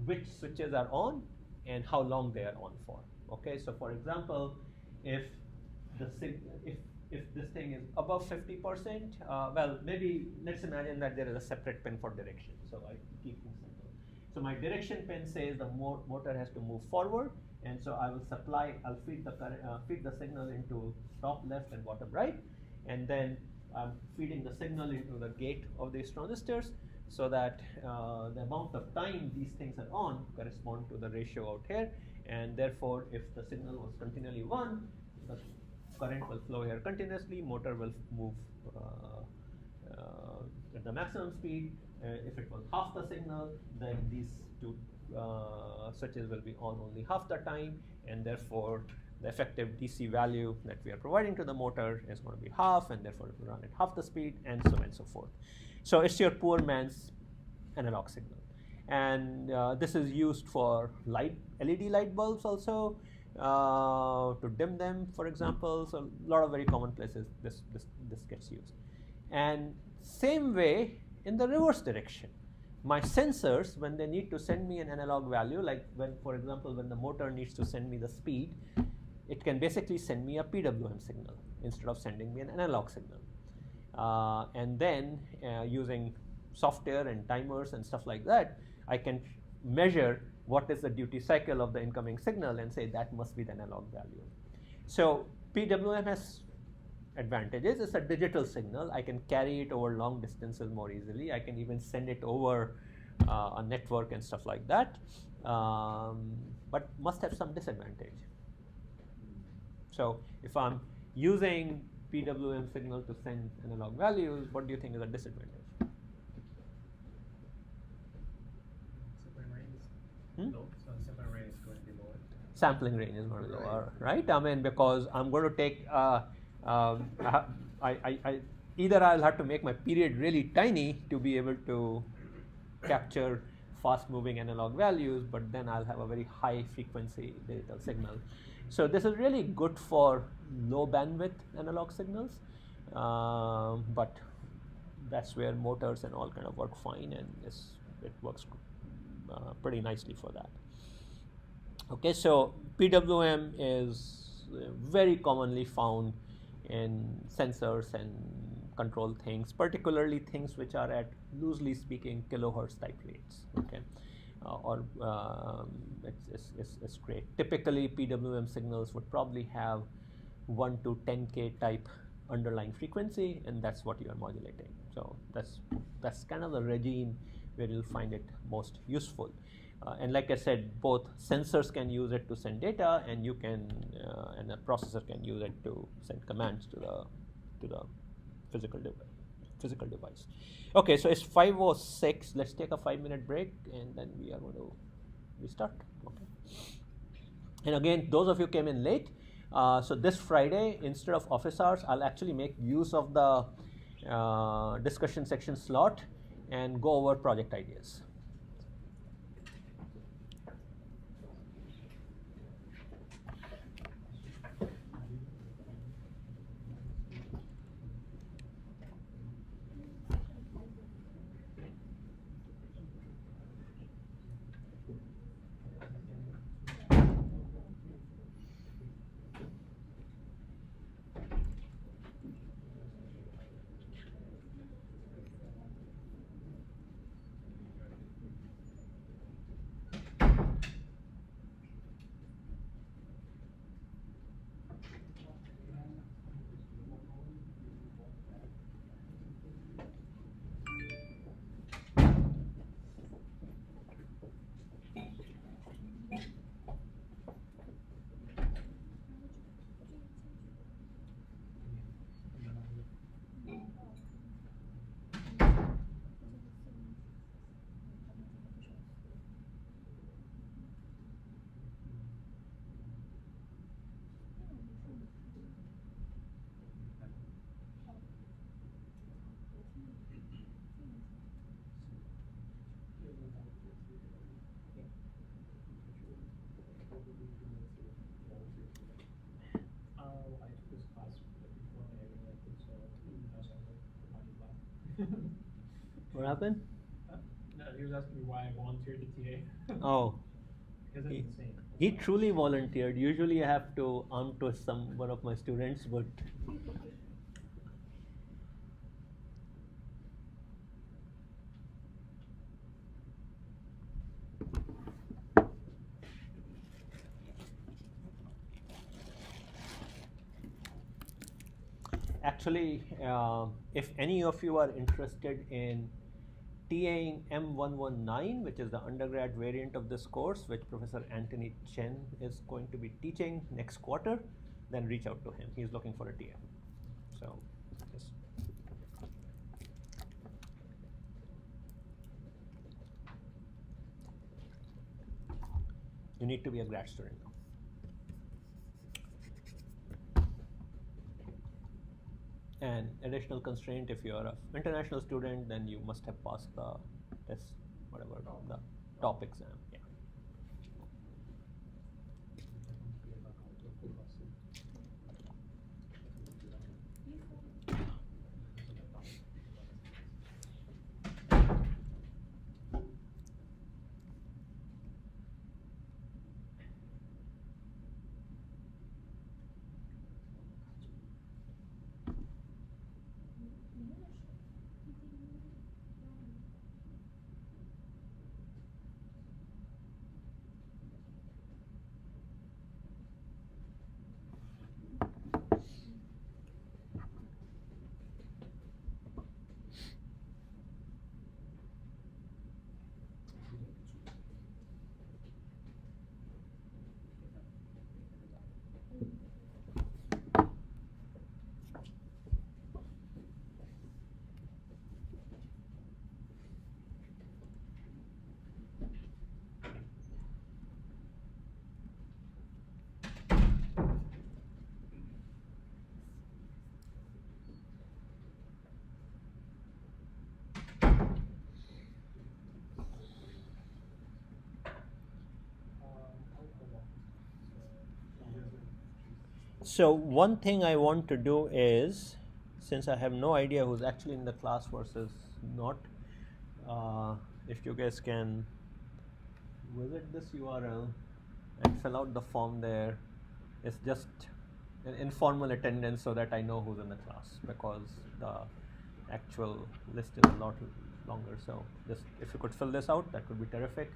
which switches are on and how long they are on for. Okay, so for example, if this thing is above 50%, well, maybe let's imagine that there is a separate pin for direction. So I keep things simple. So my direction pin says the motor has to move forward, and so I'll feed the current, feed the signal into top left and bottom right, and then I'm feeding the signal into the gate of these transistors, so that the amount of time these things are on correspond to the ratio out here, and therefore if the signal was continually 1, the current will flow here continuously, motor will move at the maximum speed. If it was half the signal, then these two switches will be on only half the time, and therefore the effective DC value that we are providing to the motor is going to be half, and therefore it will run at half the speed, and so on and so forth. So it's your poor man's analog signal. And this is used for LED light bulbs also, to dim them, for example. So a lot of very common places this gets used. And same way in the reverse direction, my sensors, when they need to send me an analog value, like when, for example, when the motor needs to send me the speed, it can basically send me a PWM signal instead of sending me an analog signal. And then using software and timers and stuff like that, I can measure what is the duty cycle of the incoming signal and say that must be the analog value. So PWM has advantages. It's a digital signal. I can carry it over long distances more easily. I can even send it over a network and stuff like that, but must have some disadvantage. So if I'm using PWM signal to send analog values, what do you think is a disadvantage? Sampling range Hmm? is low, so sampling range is going to be lower. Sampling range is going to be lower, right? I mean, because I'm going to take, either I'll have to make my period really tiny to be able to capture fast moving analog values, but then I'll have a very high frequency digital signal. So this is really good for low bandwidth analog signals, but that's where motors and all kind of work fine, and it works pretty nicely for that. Okay, so PWM is very commonly found in sensors and control things, particularly things which are at, loosely speaking, kilohertz type rates. Okay, it's great. Typically, PWM signals would probably have 1 to 10K type underlying frequency, and that's what you are modulating. So that's kind of the regime where you'll find it most useful. And like I said, both sensors can use it to send data, and you can, and a processor can use it to send commands to the physical device. Okay, so it's 5:06. Let's take a 5-minute break, and then we are going to restart. Okay. And again, those of you came in late. So this Friday, instead of office hours, I'll actually make use of the discussion section slot and go over project ideas. I took this class before my elected, so that's why I put my name back. What happened? No, he was asking me why I volunteered to TA. Oh, Because it's insane. he truly volunteered. Usually I have to arm twist one of my students, but actually, if any of you are interested in TAing M119, which is the undergrad variant of this course, which Professor Anthony Chen is going to be teaching next quarter, then reach out to him. He's looking for a TA. So, yes. You need to be a grad student now. And additional constraint, if you are an international student, then you must have passed the test, whatever, the top exam. Yeah. So one thing I want to do is, since I have no idea who's actually in the class versus not, if you guys can visit this URL and fill out the form there. It's just an informal attendance so that I know who's in the class, because the actual list is a lot longer. So just if you could fill this out, that would be terrific,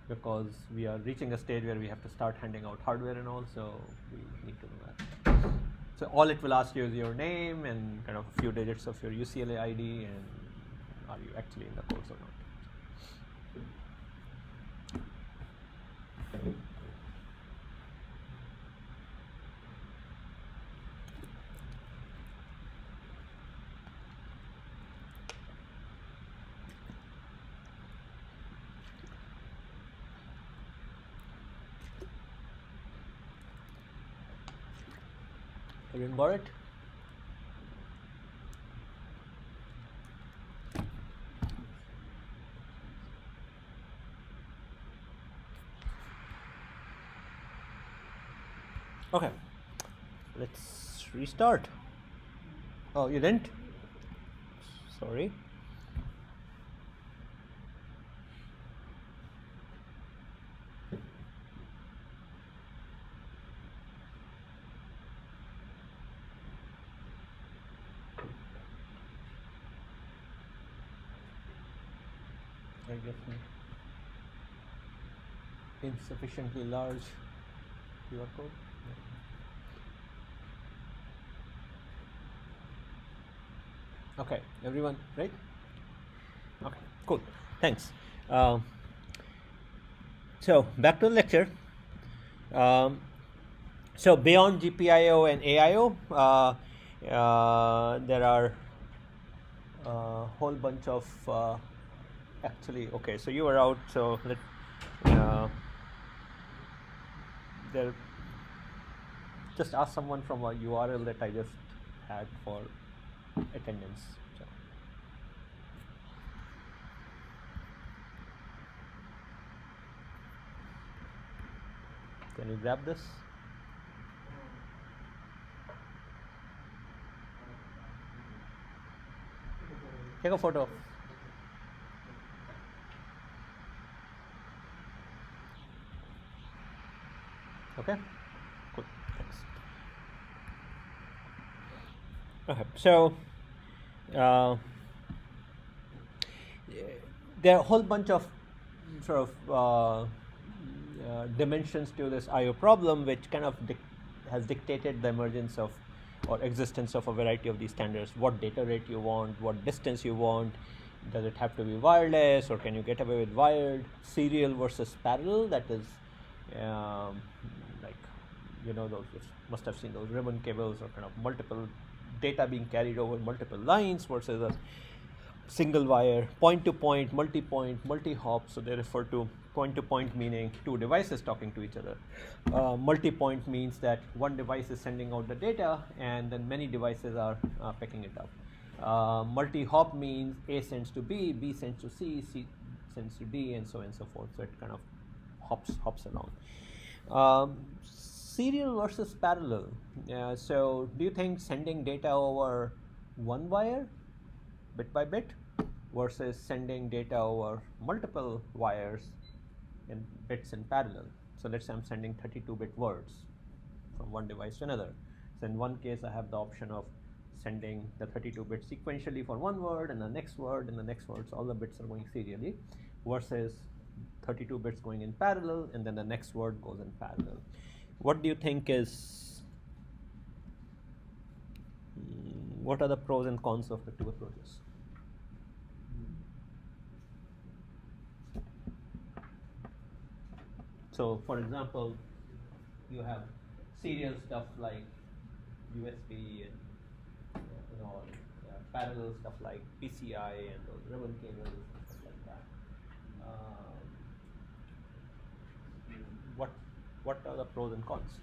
because we are reaching a stage where we have to start handing out hardware and all, so we need to know that. So all it will ask you is your name and kind of a few digits of your UCLA ID, and are you actually in the course or not. Everyone got it? Okay, let's restart. Oh, you didn't? Sorry. I guess insufficiently large QR code. Okay, everyone, right? Okay, cool. Thanks. So back to the lecture. So beyond GPIO and AIO, there are a whole bunch of actually. Okay, so you were out. So let there. Just ask someone from a URL that I just had for attendance. So. Can you grab this? Take a photo. Okay, cool, thanks. Okay, so there are a whole bunch of sort of dimensions to this I/O problem, which kind of has dictated the emergence of or existence of a variety of these standards. What data rate you want, what distance you want, does it have to be wireless, or can you get away with wired? Serial versus parallel, that is like, you know, those, you must have seen those ribbon cables, or kind of multiple data being carried over multiple lines versus a single wire, point to point, multi-point, multi-hop. So they refer to point to point meaning two devices talking to each other. Multi-point means that one device is sending out the data and then many devices are picking it up. Multi-hop means A sends to B, B sends to C, C sends to D, and so on and so forth. So it kind of hops along. Serial versus parallel. So do you think sending data over one wire, bit by bit, versus sending data over multiple wires in bits in parallel? So let's say I'm sending 32-bit words from one device to another. So in one case, I have the option of sending the 32-bit sequentially for one word, and the next word, and the next word. So all the bits are going serially, versus 32 bits going in parallel, and then the next word goes in parallel. What do you think is, what are the pros and cons of the two approaches? So for example, you have serial stuff like USB and parallel stuff like PCI and those ribbon cables and stuff like that. What are the pros and cons?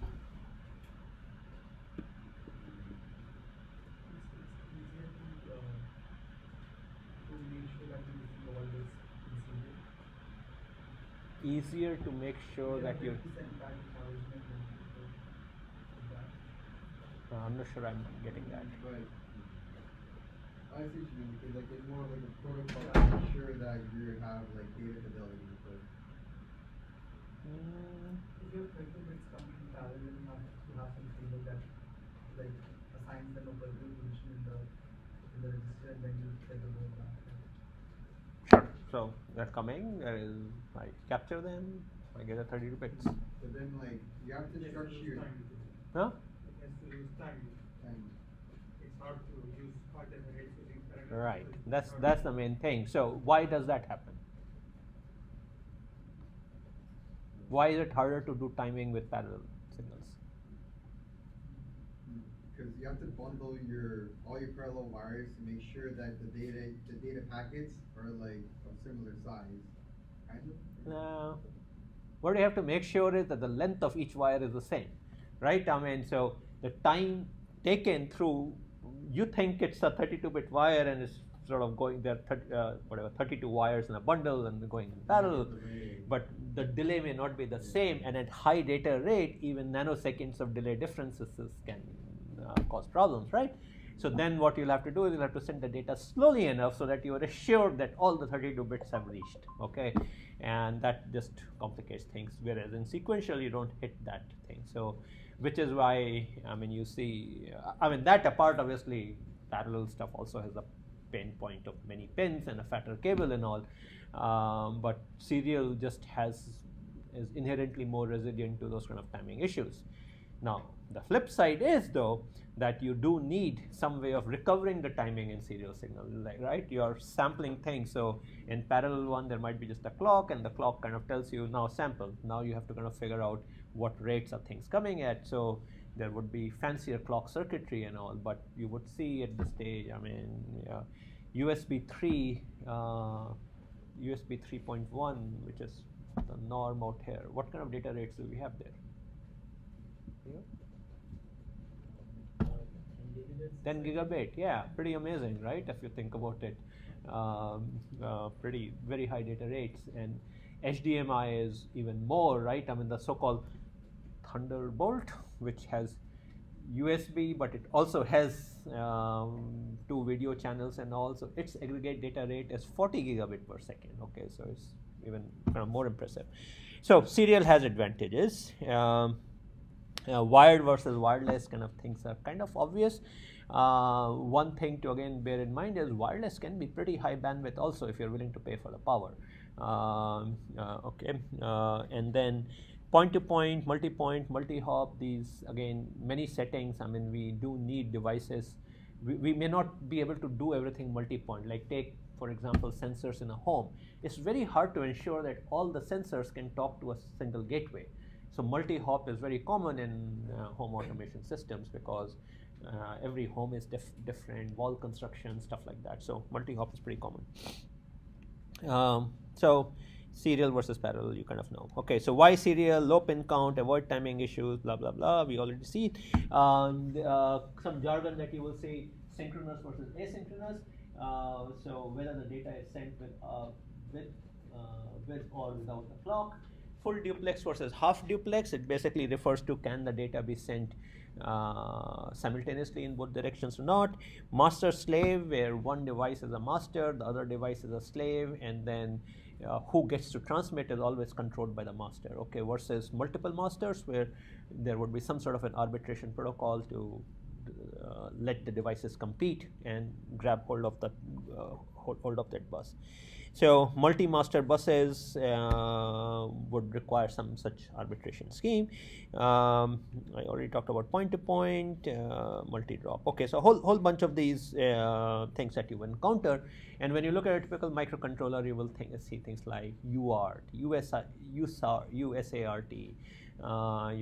Easier to make sure that you I'm not sure I'm getting that. But I see what you mean, because like it's more like a protocol to ensure that you have like data fidelity. But If your 30 bits come in parallel, you have some table that like assigns the local position in the register, and then you get the word back. Sure. So they're coming. I capture them. I get a 32 bits. but then like you have to structure your Huh? It has to use time. time. It's hard to use alternate rates using parallel. Right. So it's That's hard. that's the main thing. So why does that happen? Why is it harder to do timing with parallel signals? Because you have to bundle all your parallel wires to make sure that the data packets are like of similar size. Kind of? No. What you have to make sure is that the length of each wire is the same, right? I mean, so the time taken through, you think it's a 32-bit wire and it's sort of going there, 32 wires in a bundle and going in parallel, but the delay may not be the same, and at high data rate, even nanoseconds of delay differences can cause problems, right? So then what you'll have to do is you'll have to send the data slowly enough so that you are assured that all the 32 bits have reached, okay? And that just complicates things, whereas in sequential you don't hit that thing. So, which is why, I mean, you see, I mean, that apart, obviously, parallel stuff also has a pain point of many pins and a fatter cable and all, but serial just is inherently more resilient to those kind of timing issues. Now, the flip side is, though, that you do need some way of recovering the timing in serial signal, right? You are sampling things. So in parallel one, there might be just a clock, and the clock kind of tells you now sample. Now you have to kind of figure out what rates are things coming at. So there would be fancier clock circuitry and all, but you would see at this stage, I mean, USB 3, USB 3.1, which is the norm out here. What kind of data rates do we have there? Yeah. 10 gigabit, yeah, pretty amazing, right? If you think about it, pretty very high data rates, and HDMI is even more, right? I mean, the so-called Thunderbolt, which has USB, but it also has 2 video channels, and also its aggregate data rate is 40 gigabit per second. Okay, so it's even kind of more impressive. So serial has advantages. Wired versus wireless kind of things are kind of obvious. One thing to again bear in mind is wireless can be pretty high bandwidth also if you're willing to pay for the power. And then point-to-point, multi-point, multi-hop, these again many settings. I mean, we do need devices. We may not be able to do everything multi-point. Like take, for example, sensors in a home. It's very hard to ensure that all the sensors can talk to a single gateway. So multi-hop is very common in home automation systems because every home is different, wall construction, stuff like that. So multi-hop is pretty common. So serial versus parallel, you kind of know. Okay, so why serial, low pin count, avoid timing issues, blah, blah, blah. We already see it. Some jargon that you will see, synchronous versus asynchronous. So whether the data is sent with or without the clock. Full duplex versus half duplex, it basically refers to can the data be sent simultaneously in both directions or not. Master slave, where one device is a master, the other device is a slave, and then who gets to transmit is always controlled by the master. Okay, versus multiple masters, where there would be some sort of an arbitration protocol to let the devices compete and grab hold of that bus. So multi-master buses would require some such arbitration scheme. I already talked about point-to-point, multi-drop. Okay, so a whole bunch of these things that you encounter. And when you look at a typical microcontroller, you will see things like UART, USART. You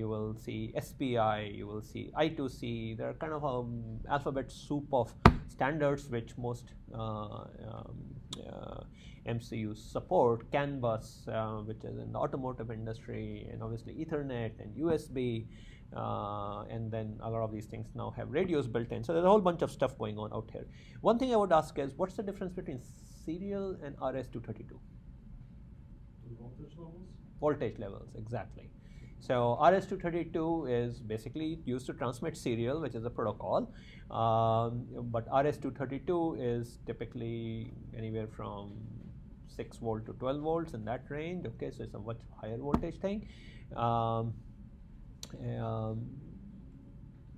will see SPI, you will see I2C. There are kind of an alphabet soup of standards which most MCUs support. CAN bus, which is in the automotive industry, and obviously Ethernet and USB, and then a lot of these things now have radios built in. So there's a whole bunch of stuff going on out here. One thing I would ask is, what's the difference between serial and RS-232? Voltage levels? Voltage levels, exactly. So RS-232 is basically used to transmit serial, which is a protocol, but RS-232 is typically anywhere from 6 volt to 12 volts in that range. Okay, so it's a much higher voltage thing.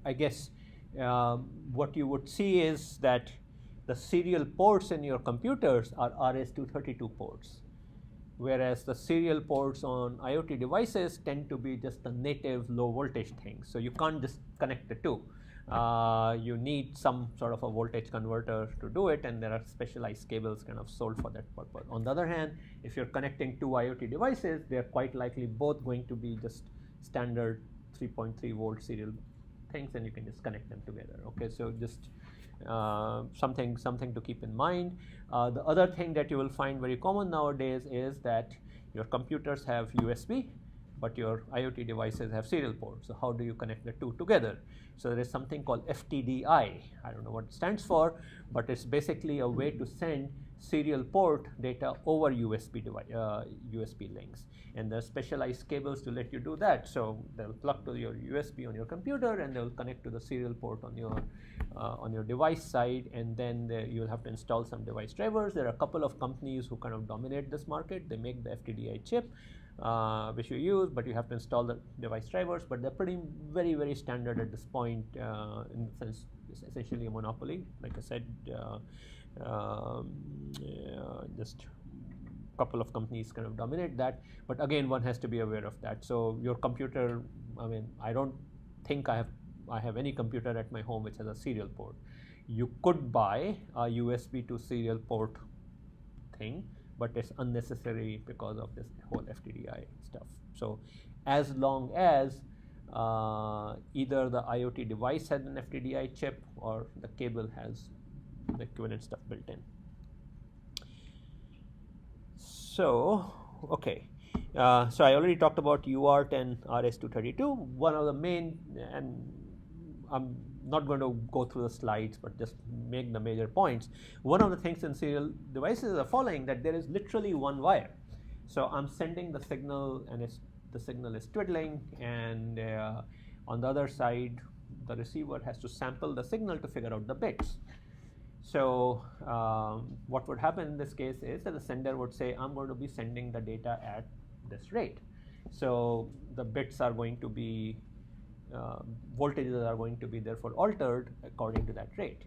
I guess what you would see is that the serial ports in your computers are RS-232 ports, whereas the serial ports on IoT devices tend to be just the native low voltage thing. So you can't just connect the two. You need some sort of a voltage converter to do it, and there are specialized cables kind of sold for that purpose. On the other hand, if you're connecting two IoT devices, they're quite likely both going to be just standard 3.3 volt serial things, and you can just connect them together. Okay, so just something to keep in mind. The other thing that you will find very common nowadays is that your computers have USB, but your IoT devices have serial ports. So how do you connect the two together? So there is something called FTDI. I don't know what it stands for, but it's basically a way to send serial port data over USB links, and there are specialized cables to let you do that. So they'll plug to your USB on your computer, and they'll connect to the serial port on your device side, and then you'll have to install some device drivers. There are a couple of companies who kind of dominate this market. They make the FTDI chip, which you use, but you have to install the device drivers. But they're very, very standard at this point, in the sense it's essentially a monopoly. Like I said, just a couple of companies kind of dominate that. But again, one has to be aware of that. So your computer, I mean, I don't think I have any computer at my home which has a serial port. You could buy a USB to serial port thing, but it's unnecessary because of this whole FTDI stuff. So as long as either the IoT device has an FTDI chip or the cable has the equivalent stuff built in. So, okay. So I already talked about UART and RS-232. One of the main, and I'm not going to go through the slides, but just make the major points. One of the things in serial devices is the following, that there is literally one wire. So I'm sending the signal, and the signal is twiddling, and on the other side, the receiver has to sample the signal to figure out the bits. So what would happen in this case is that the sender would say, I'm going to be sending the data at this rate. So the bits are going to be, voltages are going to be therefore altered according to that rate.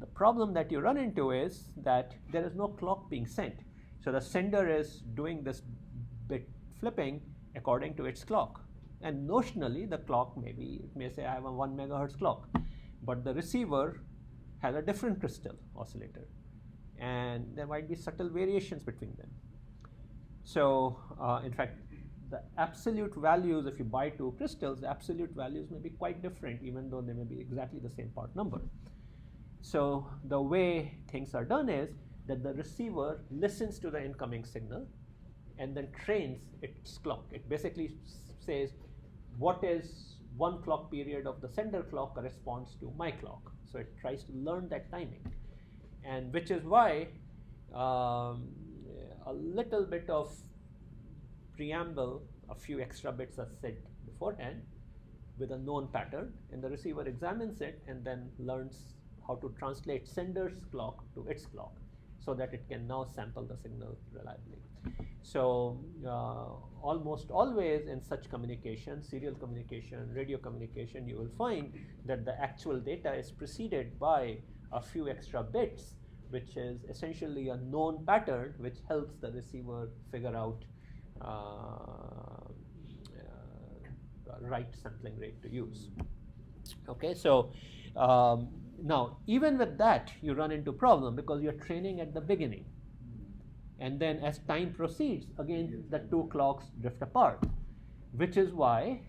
The problem that you run into is that there is no clock being sent. So the sender is doing this bit flipping according to its clock. And notionally, the clock it may say I have a 1 megahertz clock, but the receiver has a different crystal oscillator, and there might be subtle variations between them. So in fact, the absolute values, if you buy two crystals, the absolute values may be quite different, even though they may be exactly the same part number. So the way things are done is that the receiver listens to the incoming signal and then trains its clock. It basically says what is one clock period of the sender clock corresponds to my clock. So it tries to learn that timing, and which is why a little bit of preamble, a few extra bits are set beforehand with a known pattern, and the receiver examines it and then learns how to translate sender's clock to its clock so that it can now sample the signal reliably. So almost always in such communication, serial communication, radio communication, you will find that the actual data is preceded by a few extra bits, which is essentially a known pattern which helps the receiver figure out the right sampling rate to use. Okay, so now even with that you run into problem because you're training at the beginning, and then as time proceeds, again the two clocks drift apart, which is why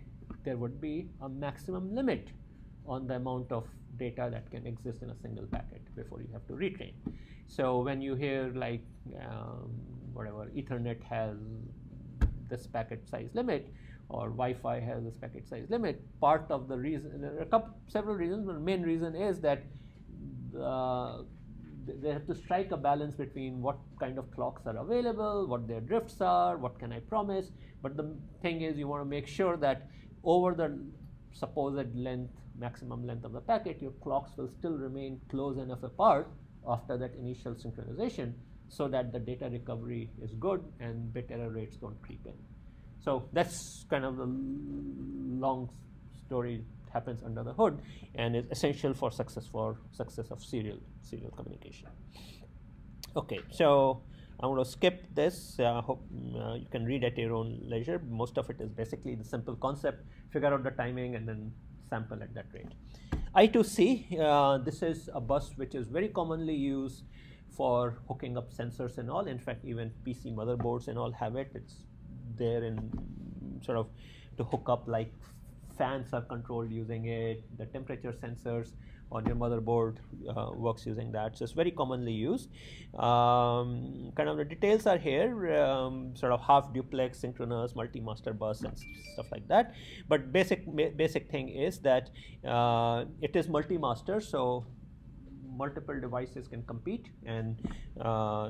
there would be a maximum limit on the amount of data that can exist in a single packet before you have to retrain. So when you hear like whatever, Ethernet has this packet size limit, or Wi-Fi has this packet size limit, part of the reason, there are several reasons, but the main reason is that they have to strike a balance between what kind of clocks are available, what their drifts are, what can I promise. But the thing is, you want to make sure that over the supposed length, maximum length of the packet, your clocks will still remain close enough apart after that initial synchronization so that the data recovery is good and bit error rates don't creep in. So that's kind of the long story happens under the hood and is essential for success of serial communication. Okay, so I'm going to skip this. Hope you can read at your own leisure. Most of it is basically the simple concept, figure out the timing and then sample at that rate. I2C, this is a bus which is very commonly used for hooking up sensors and all. In fact, even PC motherboards and all have it. It's there in sort of to hook up, like fans are controlled using it, the temperature sensors on your motherboard works using that. So it's very commonly used. Kind of the details are here, sort of half duplex, synchronous, multi-master bus and stuff like that. But basic thing is that it is multi-master, so multiple devices can compete and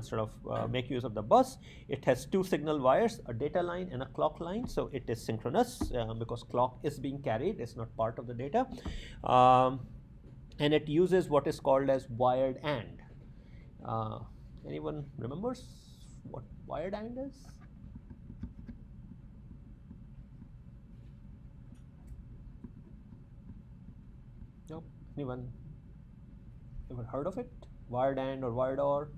sort of make use of the bus. It has two signal wires, a data line and a clock line, so it is synchronous because clock is being carried, it's not part of the data. And it uses what is called as wired AND. Anyone remembers what wired AND is? No? Anyone ever heard of it? Wired AND or wired OR?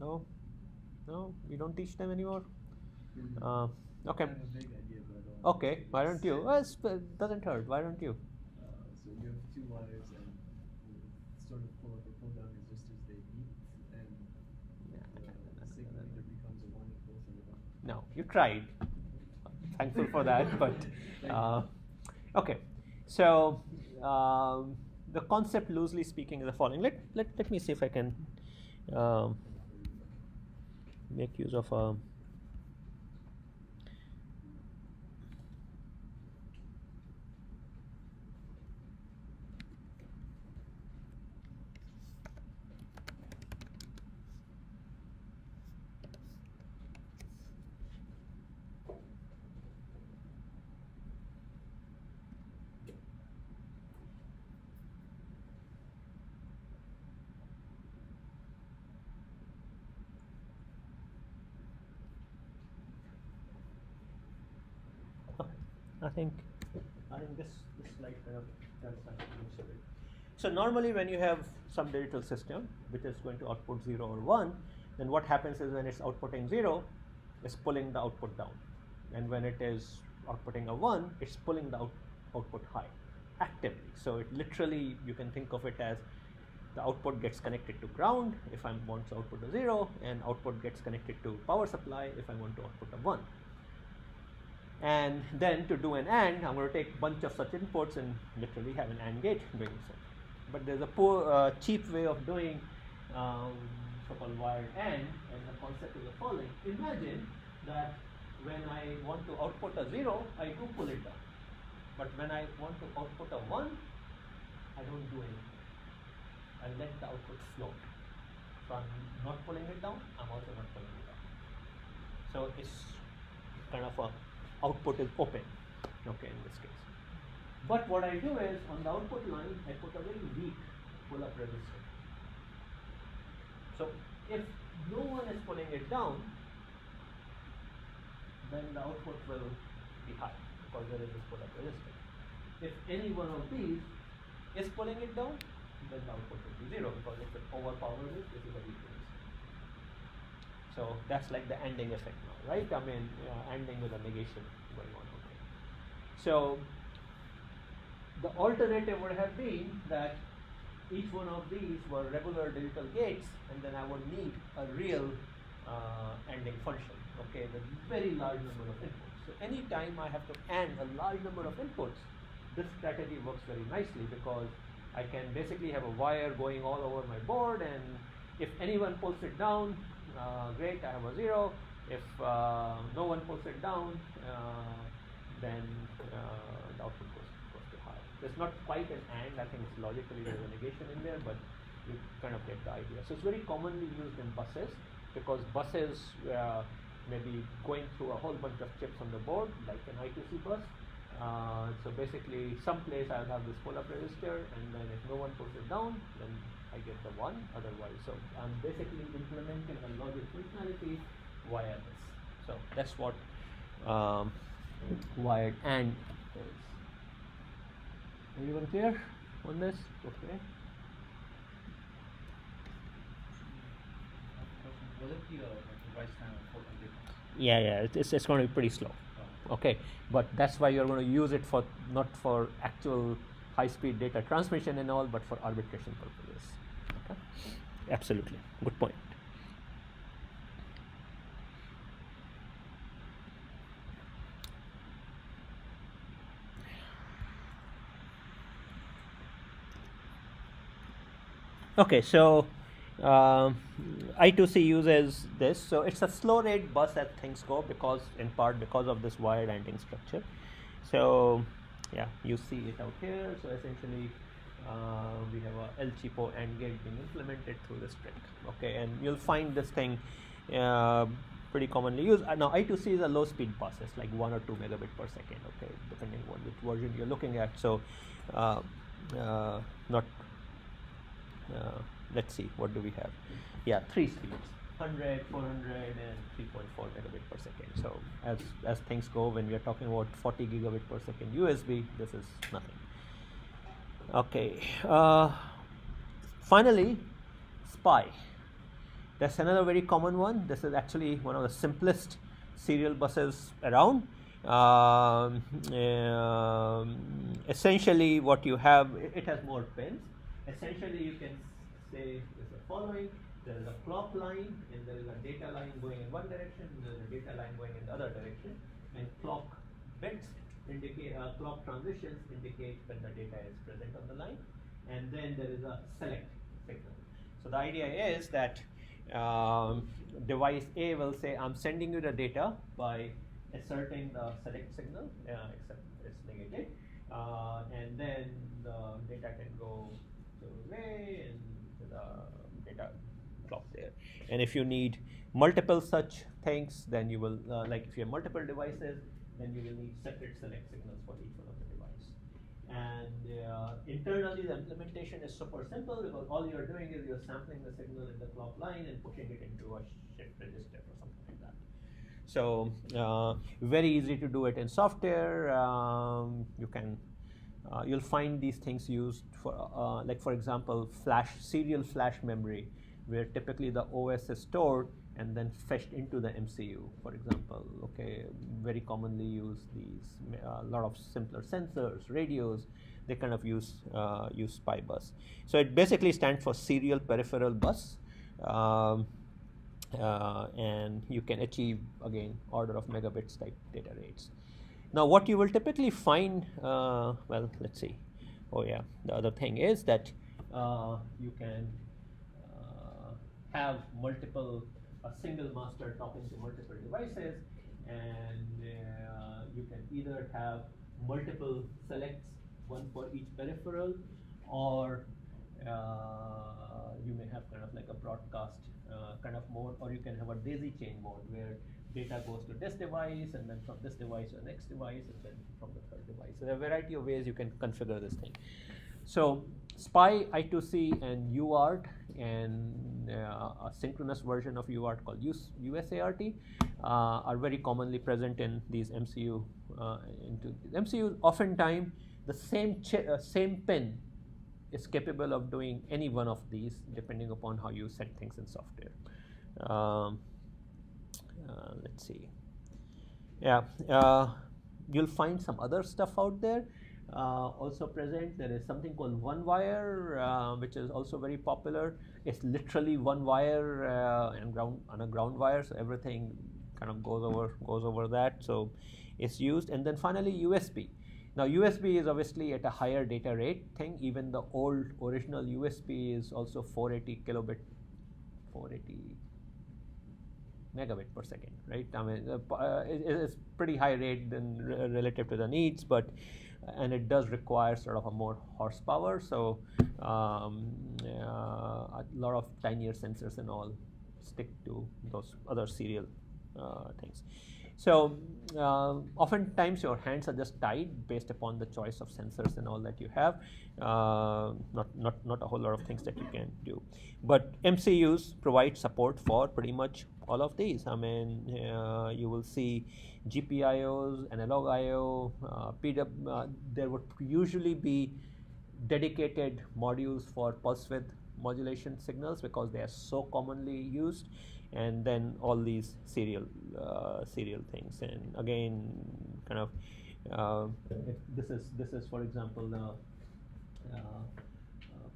No? No? We don't teach them anymore? Okay. I have a big idea, but I don't. Okay, why don't you? Well, it doesn't hurt. Why don't you? So you have two wires and you sort of pull up or pull down resistors, they meet, and the signal either becomes a 1 if both are 1. No, you tried. Thankful for that, but okay. So the concept, loosely speaking, is the following. Let me see if I can make use of a. I think this slide kind of does something. So normally when you have some digital system which is going to output 0 or 1, then what happens is when it's outputting 0, it's pulling the output down, and when it is outputting a 1, it's pulling the output high actively. So it literally, you can think of it as the output gets connected to ground if I want to output a 0, and output gets connected to power supply if I want to output a 1. And then to do an AND, I'm going to take a bunch of such inputs and literally have an AND gate doing so. But there's a cheap way of doing so-called wired AND, and the concept is the following. Imagine that when I want to output a 0, I do pull it down. But when I want to output a 1, I don't do anything. I let the output flow. So I'm not pulling it down, I'm also not pulling it down. So it's kind of a output is open, okay, in this case. But what I do is, on the output line, I put a very weak pull-up resistor. So if no one is pulling it down, then the output will be high because there is this pull-up resistor. If any one of these is pulling it down, then the output will be 0 because if it overpowers it, this is a weak resistor. So that's like the ANDing effect now, right? I mean, ANDing with a negation going on. Okay. So the alternative would have been that each one of these were regular digital gates, and then I would need a real ANDing function, okay, with very large number of inputs. So anytime I have to AND a large number of inputs, this strategy works very nicely because I can basically have a wire going all over my board, and if anyone pulls it down, great, I have a 0. If no one pulls it down, then the output goes to high. So it's not quite an AND, I think it's logically there's a negation in there, but you kind of get the idea. So it's very commonly used in buses because buses may be going through a whole bunch of chips on the board, like an I2C bus. So basically, some place I'll have this pull-up register, and then if no one puts it down, then I get the 1. Otherwise, so I'm basically implementing a logic functionality via this. So that's what wired AND is. Everyone clear on this? Okay. Will it be a device time of 4 milliseconds? Yeah, it's going to be pretty slow. Okay, but that's why you're going to use it for not for actual high-speed data transmission and all, but for arbitration purposes. Okay, absolutely, good point. Okay, so I2C uses this. So it's a slow rate bus as things go, because in part because of this wired ANDing structure. So yeah, you see it out here. So essentially we have a El Cheapo AND gate being implemented through this trick. Okay, and you'll find this thing pretty commonly used. Now I2C is a low speed bus. It's like 1 or 2 megabit per second. Okay, depending on which version you're looking at. So not let's see, what do we have? Yeah, 3 speeds, 100, 400, and 3.4 megabit per second. So as things go, when we are talking about 40 gigabit per second USB, this is nothing. Okay, finally, SPI. That's another very common one. This is actually one of the simplest serial buses around. Essentially, what you have, it has more pins. Essentially, you can say is the following: there is a clock line, and there is a data line going in one direction, and there is a data line going in the other direction. And clock bits indicate, clock transitions indicate when the data is present on the line. And then there is a select signal. So the idea is that device A will say, I'm sending you the data by asserting the select signal, except it's negated. And then the data can go away and the data clock there. And if you need multiple such things, then you will, like if you have multiple devices, then you will need separate select signals for each one of the device. And internally, the implementation is super simple, because all you're doing is you're sampling the signal in the clock line and pushing it into a shift register or something like that. So very easy to do it in software. You can you'll find these things used for, like for example, serial flash memory, where typically the OS is stored and then fetched into the MCU, for example. Okay, very commonly used these. A lot of simpler sensors, radios, they kind of use SPI bus. So it basically stands for serial peripheral bus. And you can achieve, again, order of megabits type data rates. Now, what you will typically find, well, let's see. Oh yeah, the other thing is that you can have a single master talking to multiple devices, and you can either have multiple selects, one for each peripheral, or you may have kind of like a broadcast kind of mode, or you can have a daisy chain mode where data goes to this device, and then from this device to the next device, and then from the third device. So there are a variety of ways you can configure this thing. So SPI, I2C, and UART, and a synchronous version of UART called USART are very commonly present in these MCU. Into MCU, oftentimes the same pin is capable of doing any one of these, depending upon how you set things in software. Let's see. Yeah, you'll find some other stuff out there. Also present, there is something called one wire, which is also very popular. It's literally one wire and on a ground wire, so everything kind of goes over that. So it's used. And then finally USB. Now USB is obviously at a higher data rate thing. Even the old original USB is also 480 megabit per second, right? I mean, it's pretty high rate than relative to the needs, but and it does require sort of a more horsepower. So a lot of tinier sensors and all stick to those other serial things. So oftentimes your hands are just tied based upon the choice of sensors and all that you have. Not a whole lot of things that you can do. But MCUs provide support for pretty much all of these. I mean, you will see GPIOs, analog IO, there would usually be dedicated modules for pulse width modulation signals because they are so commonly used, and then all these serial things. And again, kind of this is for example the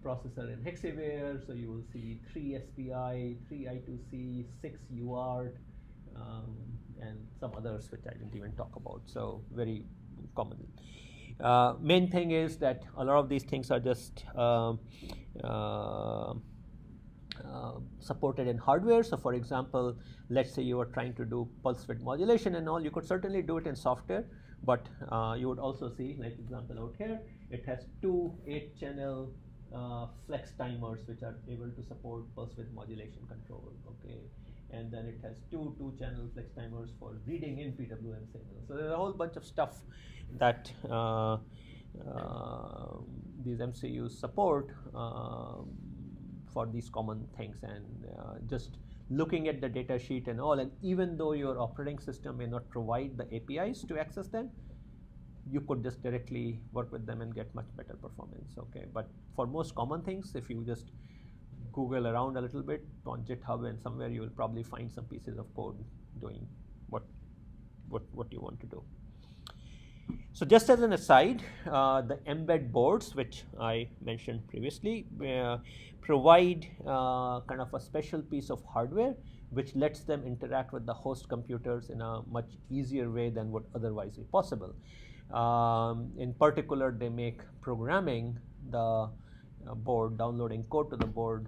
processor in Hexaware. So you will see 3 SPI, 3 I2C, 6 UART, and some others which I didn't even talk about. So very common. Main thing is that a lot of these things are just supported in hardware. So for example, let's say you are trying to do pulse width modulation and all, you could certainly do it in software, but you would also see, like example out here, it has two 8-channel flex timers which are able to support pulse width modulation control, okay? And then it has two 2-channel flex timers for reading in PWM signals. So there's a whole bunch of stuff that these MCUs support for these common things. And just looking at the data sheet and all, and even though your operating system may not provide the APIs to access them, you could just directly work with them and get much better performance, okay? But for most common things, if you just Google around a little bit on GitHub and somewhere, you will probably find some pieces of code doing what you want to do. So just as an aside, the mbed boards, which I mentioned previously, provide kind of a special piece of hardware which lets them interact with the host computers in a much easier way than would otherwise be possible. In particular, they make programming the board, downloading code to the board,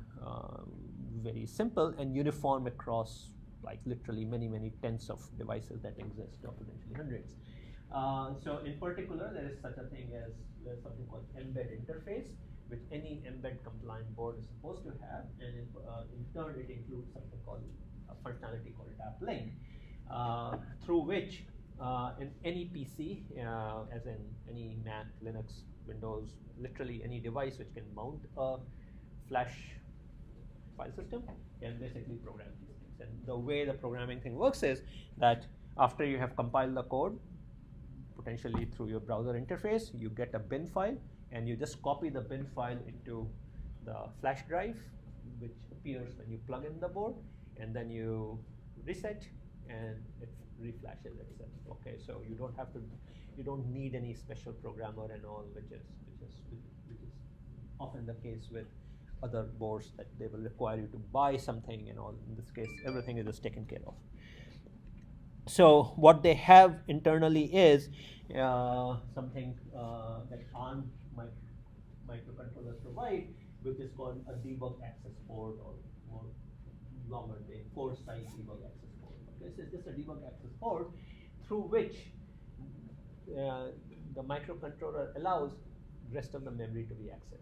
very simple and uniform across like literally many tens of devices that exist, or potentially hundreds. So in particular, there is such a thing as something called mbed interface, which any mbed compliant board is supposed to have, and in turn it includes something called a functionality called AppLink, through which in any PC, as in any Mac, Linux, Windows, literally any device which can mount a flash file system can basically program these things. And the way the programming thing works is that after you have compiled the code, potentially through your browser interface, you get a bin file, and you just copy the bin file into the flash drive, which appears when you plug in the board, and then you reset, and it reflashes itself. Okay, so you don't need any special programmer and all, which is often the case with other boards, that they will require you to buy something and all. In this case, everything is just taken care of. So what they have internally is something that ARM microcontrollers provide, which is called a debug access port, or more longer name, Foresight debug access port. Okay, so it's just a debug access port through which the microcontroller allows rest of the memory to be accessed.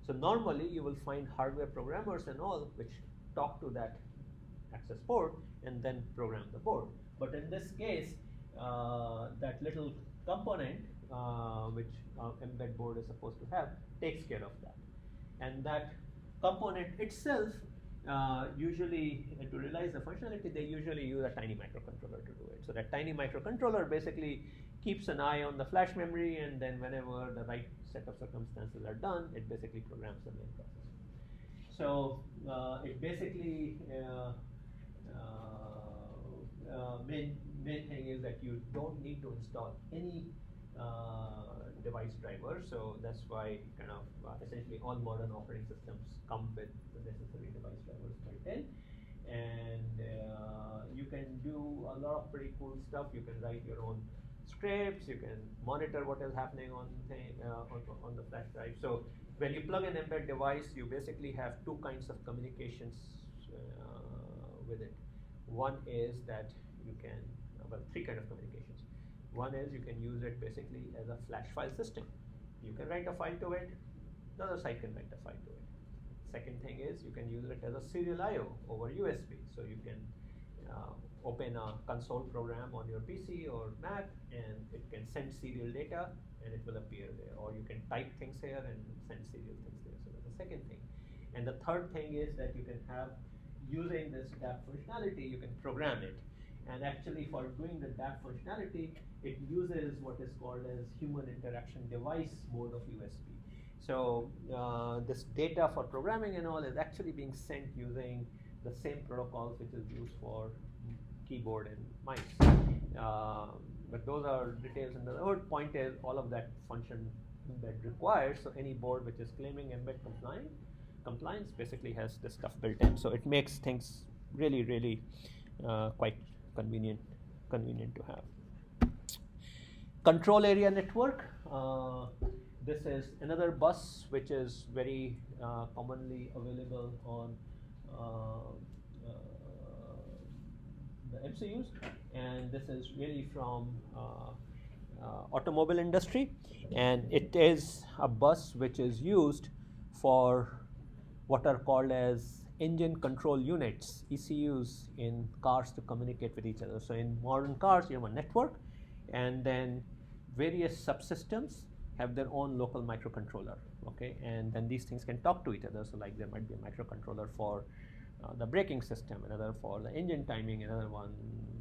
So normally you will find hardware programmers and all which talk to that access port and then program the board. But in this case, that little component which mbed board is supposed to have takes care of that. And that component itself, usually to realize the functionality, they usually use a tiny microcontroller to do it. So that tiny microcontroller basically keeps an eye on the flash memory, and then whenever the right set of circumstances are done, it basically programs the main process. So it basically main thing is that you don't need to install any device driver. So that's why kind of essentially all modern operating systems come with the necessary device drivers built in. And you can do a lot of pretty cool stuff. You can write your own scripts. You can monitor what is happening on the flash drive. So when you plug an mbed device, you basically have two kinds of communications with it. One is that you can, well, three kinds of communications. One is you can use it basically as a flash file system. You can write a file to it, the other side can write a file to it. Second thing is you can use it as a serial I/O over USB. So you can open a console program on your PC or Mac, and it can send serial data and it will appear there. Or you can type things here and send serial things there. So that's the second thing. And the third thing is that you can have, using this DAP functionality, you can program it. And actually for doing the DAP functionality, it uses what is called as human interaction device mode of USB. So this data for programming and all is actually being sent using the same protocols which is used for keyboard and mice. But those are details. And the third point is all of that function embed requires. So any board which is claiming embed compliance basically has this stuff built in. So it makes things really, really quite convenient to have. Control area network. This is another bus which is very commonly available on the MCUs, and this is really from automobile industry, and it is a bus which is used for what are called as engine control units, ECUs, in cars to communicate with each other. So in modern cars you have a network, and then various subsystems have their own local microcontroller, okay, and then these things can talk to each other. So like there might be a microcontroller for the braking system, another for the engine timing, another one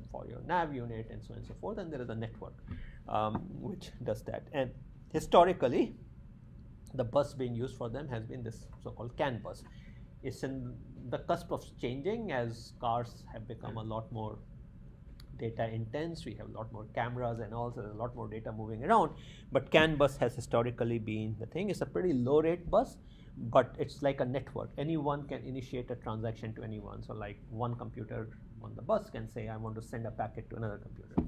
for your nav unit, and so on and so forth, and there is a network which does that. And historically the bus being used for them has been this so-called CAN bus. It's in the cusp of changing as cars have become a lot more data intense. We have a lot more cameras and also there's a lot more data moving around, but CAN bus has historically been the thing. It's a pretty low rate bus, but it's like a network. Anyone can initiate a transaction to anyone. So like one computer on the bus can say I want to send a packet to another computer,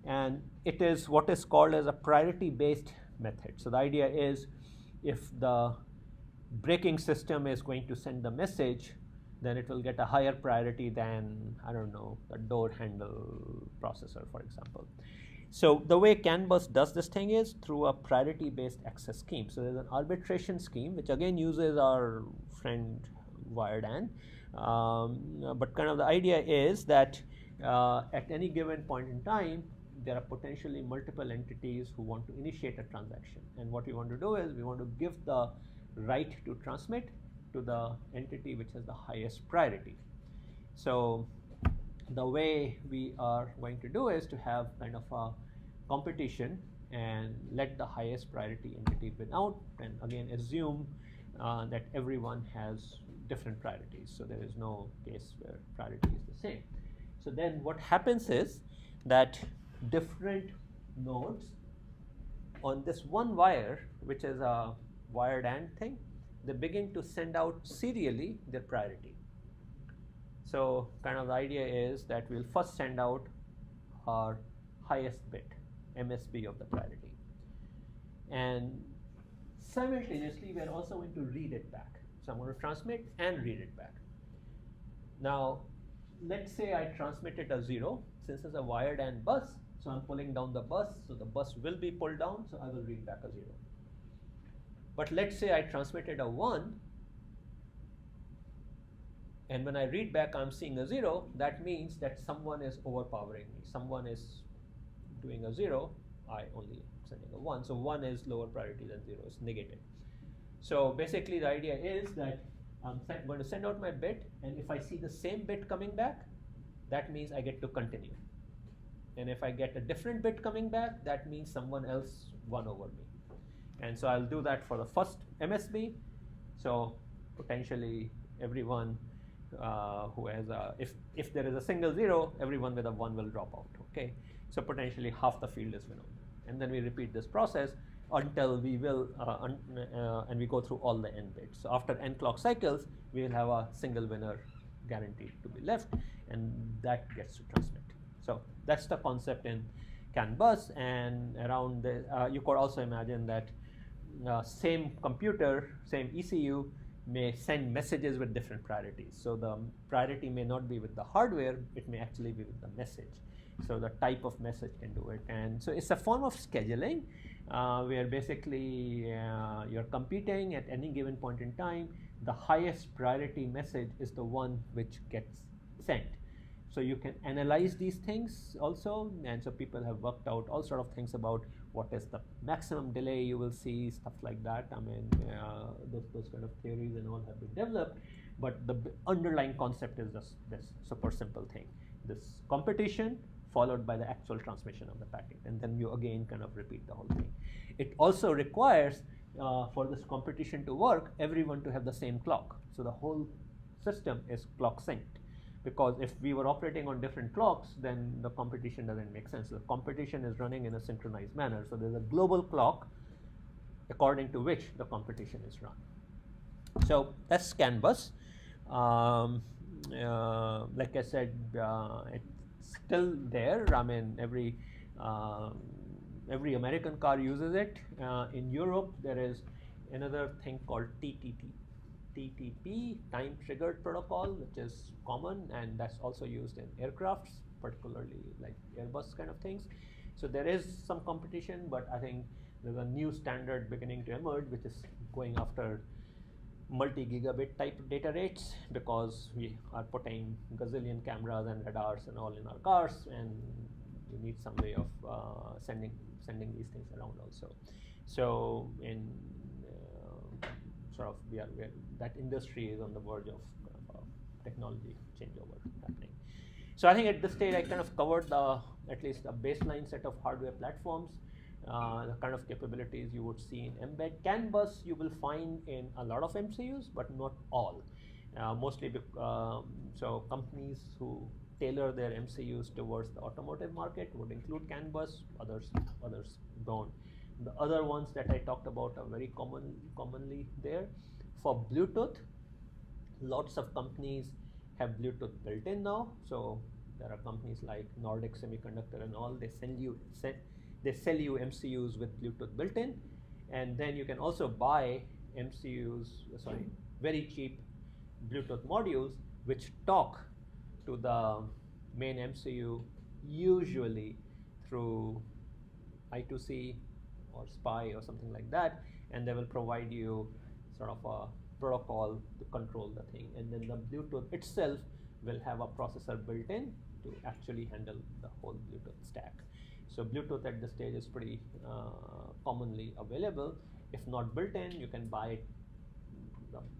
and it is what is called as a priority based method. So the idea is if the braking system is going to send the message, then it will get a higher priority than, I don't know, the door handle processor, for example. So the way CAN bus does this thing is through a priority based access scheme. So there's an arbitration scheme which again uses our friend wired AND, but kind of the idea is that at any given point in time there are potentially multiple entities who want to initiate a transaction, and what we want to do is we want to give the right to transmit to the entity which has the highest priority. So the way we are going to do is to have kind of a competition and let the highest priority entity win out, and again assume that everyone has different priorities. So there is no case where priority is the same. So then what happens is that different nodes on this one wire, which is a wired AND thing, they begin to send out serially their priority. So kind of the idea is that we'll first send out our highest bit, MSB of the priority, and simultaneously we are also going to read it back. So I'm going to transmit and read it back. Now let's say I transmitted a 0. Since it's a wired AND bus, so I'm pulling down the bus, so the bus will be pulled down, so I will read back a 0. But let's say I transmitted a 1, and when I read back I'm seeing a 0, that means that someone is overpowering me. Someone is doing a 0, I only sending a 1. So 1 is lower priority than 0, it's negative. So basically the idea is that I'm going to send out my bit, and if I see the same bit coming back, that means I get to continue. And if I get a different bit coming back, that means someone else won over me. And so I'll do that for the first MSB. So potentially everyone who has a, if there is a single 0, everyone with a 1 will drop out, okay? So potentially half the field is winner. And then we repeat this process until we will, and we go through all the n bits. So after n clock cycles, we will have a single winner guaranteed to be left, and that gets to transmit. So that's the concept in CAN bus, and around the, you could also imagine that same computer, same ECU may send messages with different priorities. So the priority may not be with the hardware, it may actually be with the message. So the type of message can do it. And so it's a form of scheduling where basically you're competing at any given point in time. The highest priority message is the one which gets sent. So you can analyze these things also, and so people have worked out all sort of things about what is the maximum delay you will see, stuff like that. I mean, those kind of theories and all have been developed, but the underlying concept is just this super simple thing: this competition followed by the actual transmission of the packet, and then you again kind of repeat the whole thing. It also requires for this competition to work, everyone to have the same clock. So the whole system is clock synced. Because if we were operating on different clocks, then the competition doesn't make sense. The competition is running in a synchronized manner. So there's a global clock according to which the competition is run. So that's CAN bus. Like I said, it's still there. I mean, every American car uses it. In Europe, there is another thing called TTP, time triggered protocol, which is common, and that's also used in aircrafts, particularly like Airbus kind of things. So there is some competition, but I think there's a new standard beginning to emerge, which is going after multi-gigabit type data rates, because we are putting gazillion cameras and radars and all in our cars, and we need some way of sending these things around also. So in sort of that industry is on the verge of technology changeover happening. So I think at this stage I kind of covered at least a baseline set of hardware platforms, the kind of capabilities you would see in mbed. CAN bus you will find in a lot of MCUs, but not all. Mostly so companies who tailor their MCUs towards the automotive market would include CAN bus, others don't. The other ones that I talked about are very commonly there. For Bluetooth, lots of companies have Bluetooth built in now. So there are companies like Nordic Semiconductor and all. They sell you MCUs with Bluetooth built in, and then you can also buy very cheap Bluetooth modules which talk to the main MCU, usually through I2C or SPI or something like that, and they will provide you sort of a protocol to control the thing, and then the Bluetooth itself will have a processor built in to actually handle the whole Bluetooth stack. So Bluetooth at this stage is pretty commonly available. If not built in, you can buy it.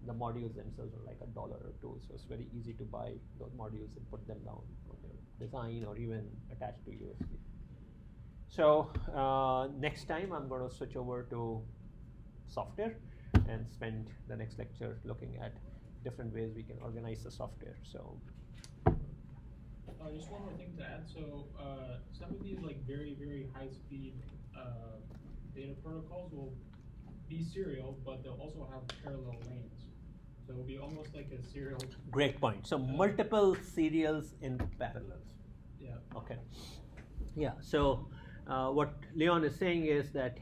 The modules themselves are like $1 or $2, so it's very easy to buy those modules and put them down on your design or even attach to USB. So next time I'm going to switch over to software and spend the next lecture looking at different ways we can organize the software. So just one more thing to add. So some of these like very, very high speed data protocols will be serial, but they'll also have parallel lanes. So it'll be almost like a serial. Great point. So multiple serials in parallel. Yeah. Okay. Yeah. So what Leon is saying is that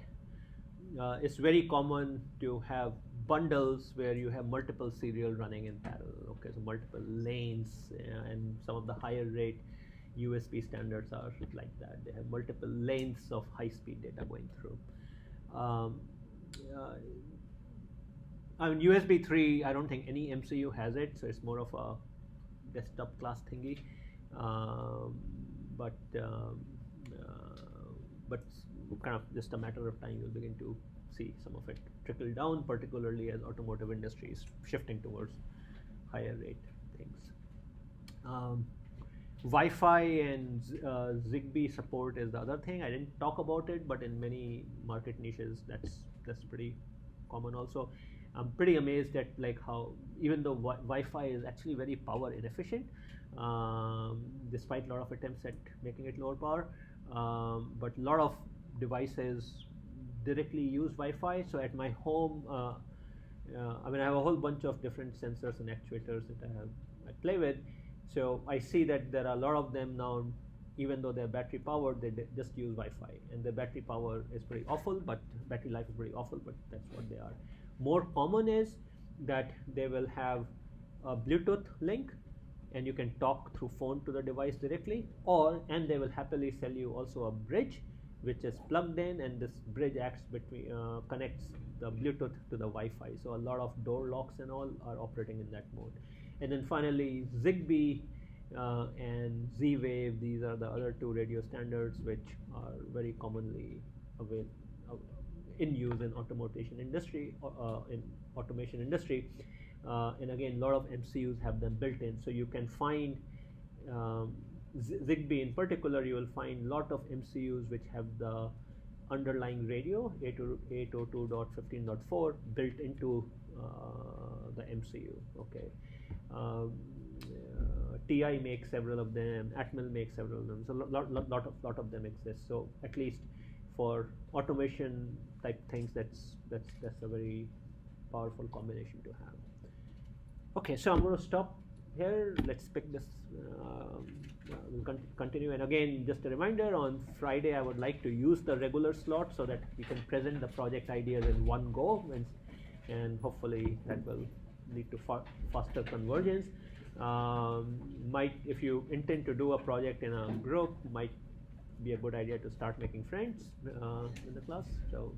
it's very common to have bundles where you have multiple serial running in parallel. Okay, so multiple lanes, and some of the higher rate USB standards are like that. They have multiple lanes of high-speed data going through. I mean, USB 3, I don't think any MCU has it, so it's more of a desktop class thingy. But kind of just a matter of time, you'll begin to see some of it trickle down, particularly as automotive industry is shifting towards higher rate things. Wi-Fi and Zigbee support is the other thing. I didn't talk about it, but in many market niches, that's pretty common also. I'm pretty amazed at like how, even though Wi-Fi is actually very power inefficient, despite a lot of attempts at making it lower power, but a lot of devices directly use Wi-Fi. So at my home, I mean, I have a whole bunch of different sensors and actuators that I play with. So I see that there are a lot of them now, even though they're battery powered, they just use Wi-Fi, and the battery power is pretty awful, but battery life is pretty awful, but that's what they are. More common is that they will have a Bluetooth link, and you can talk through phone to the device directly, and they will happily sell you also a bridge which is plugged in, and this bridge acts between connects the Bluetooth to the Wi-Fi. So a lot of door locks and all are operating in that mode. And then finally Zigbee and Z-Wave, these are the other two radio standards which are very commonly in use in automation industry. And again, a lot of MCUs have them built in, so you can find Zigbee in particular, you will find a lot of MCUs which have the underlying radio 802.15.4 built into the MCU. Okay. TI makes several of them, Atmel makes several of them, so lot of them exist. So at least for automation type things, that's a very powerful combination to have. Okay, so I'm going to stop here. Let's pick this. We'll continue. And again, just a reminder: on Friday, I would like to use the regular slot so that we can present the project ideas in one go, and hopefully that will lead to faster convergence. If you intend to do a project in a group, might be a good idea to start making friends in the class. So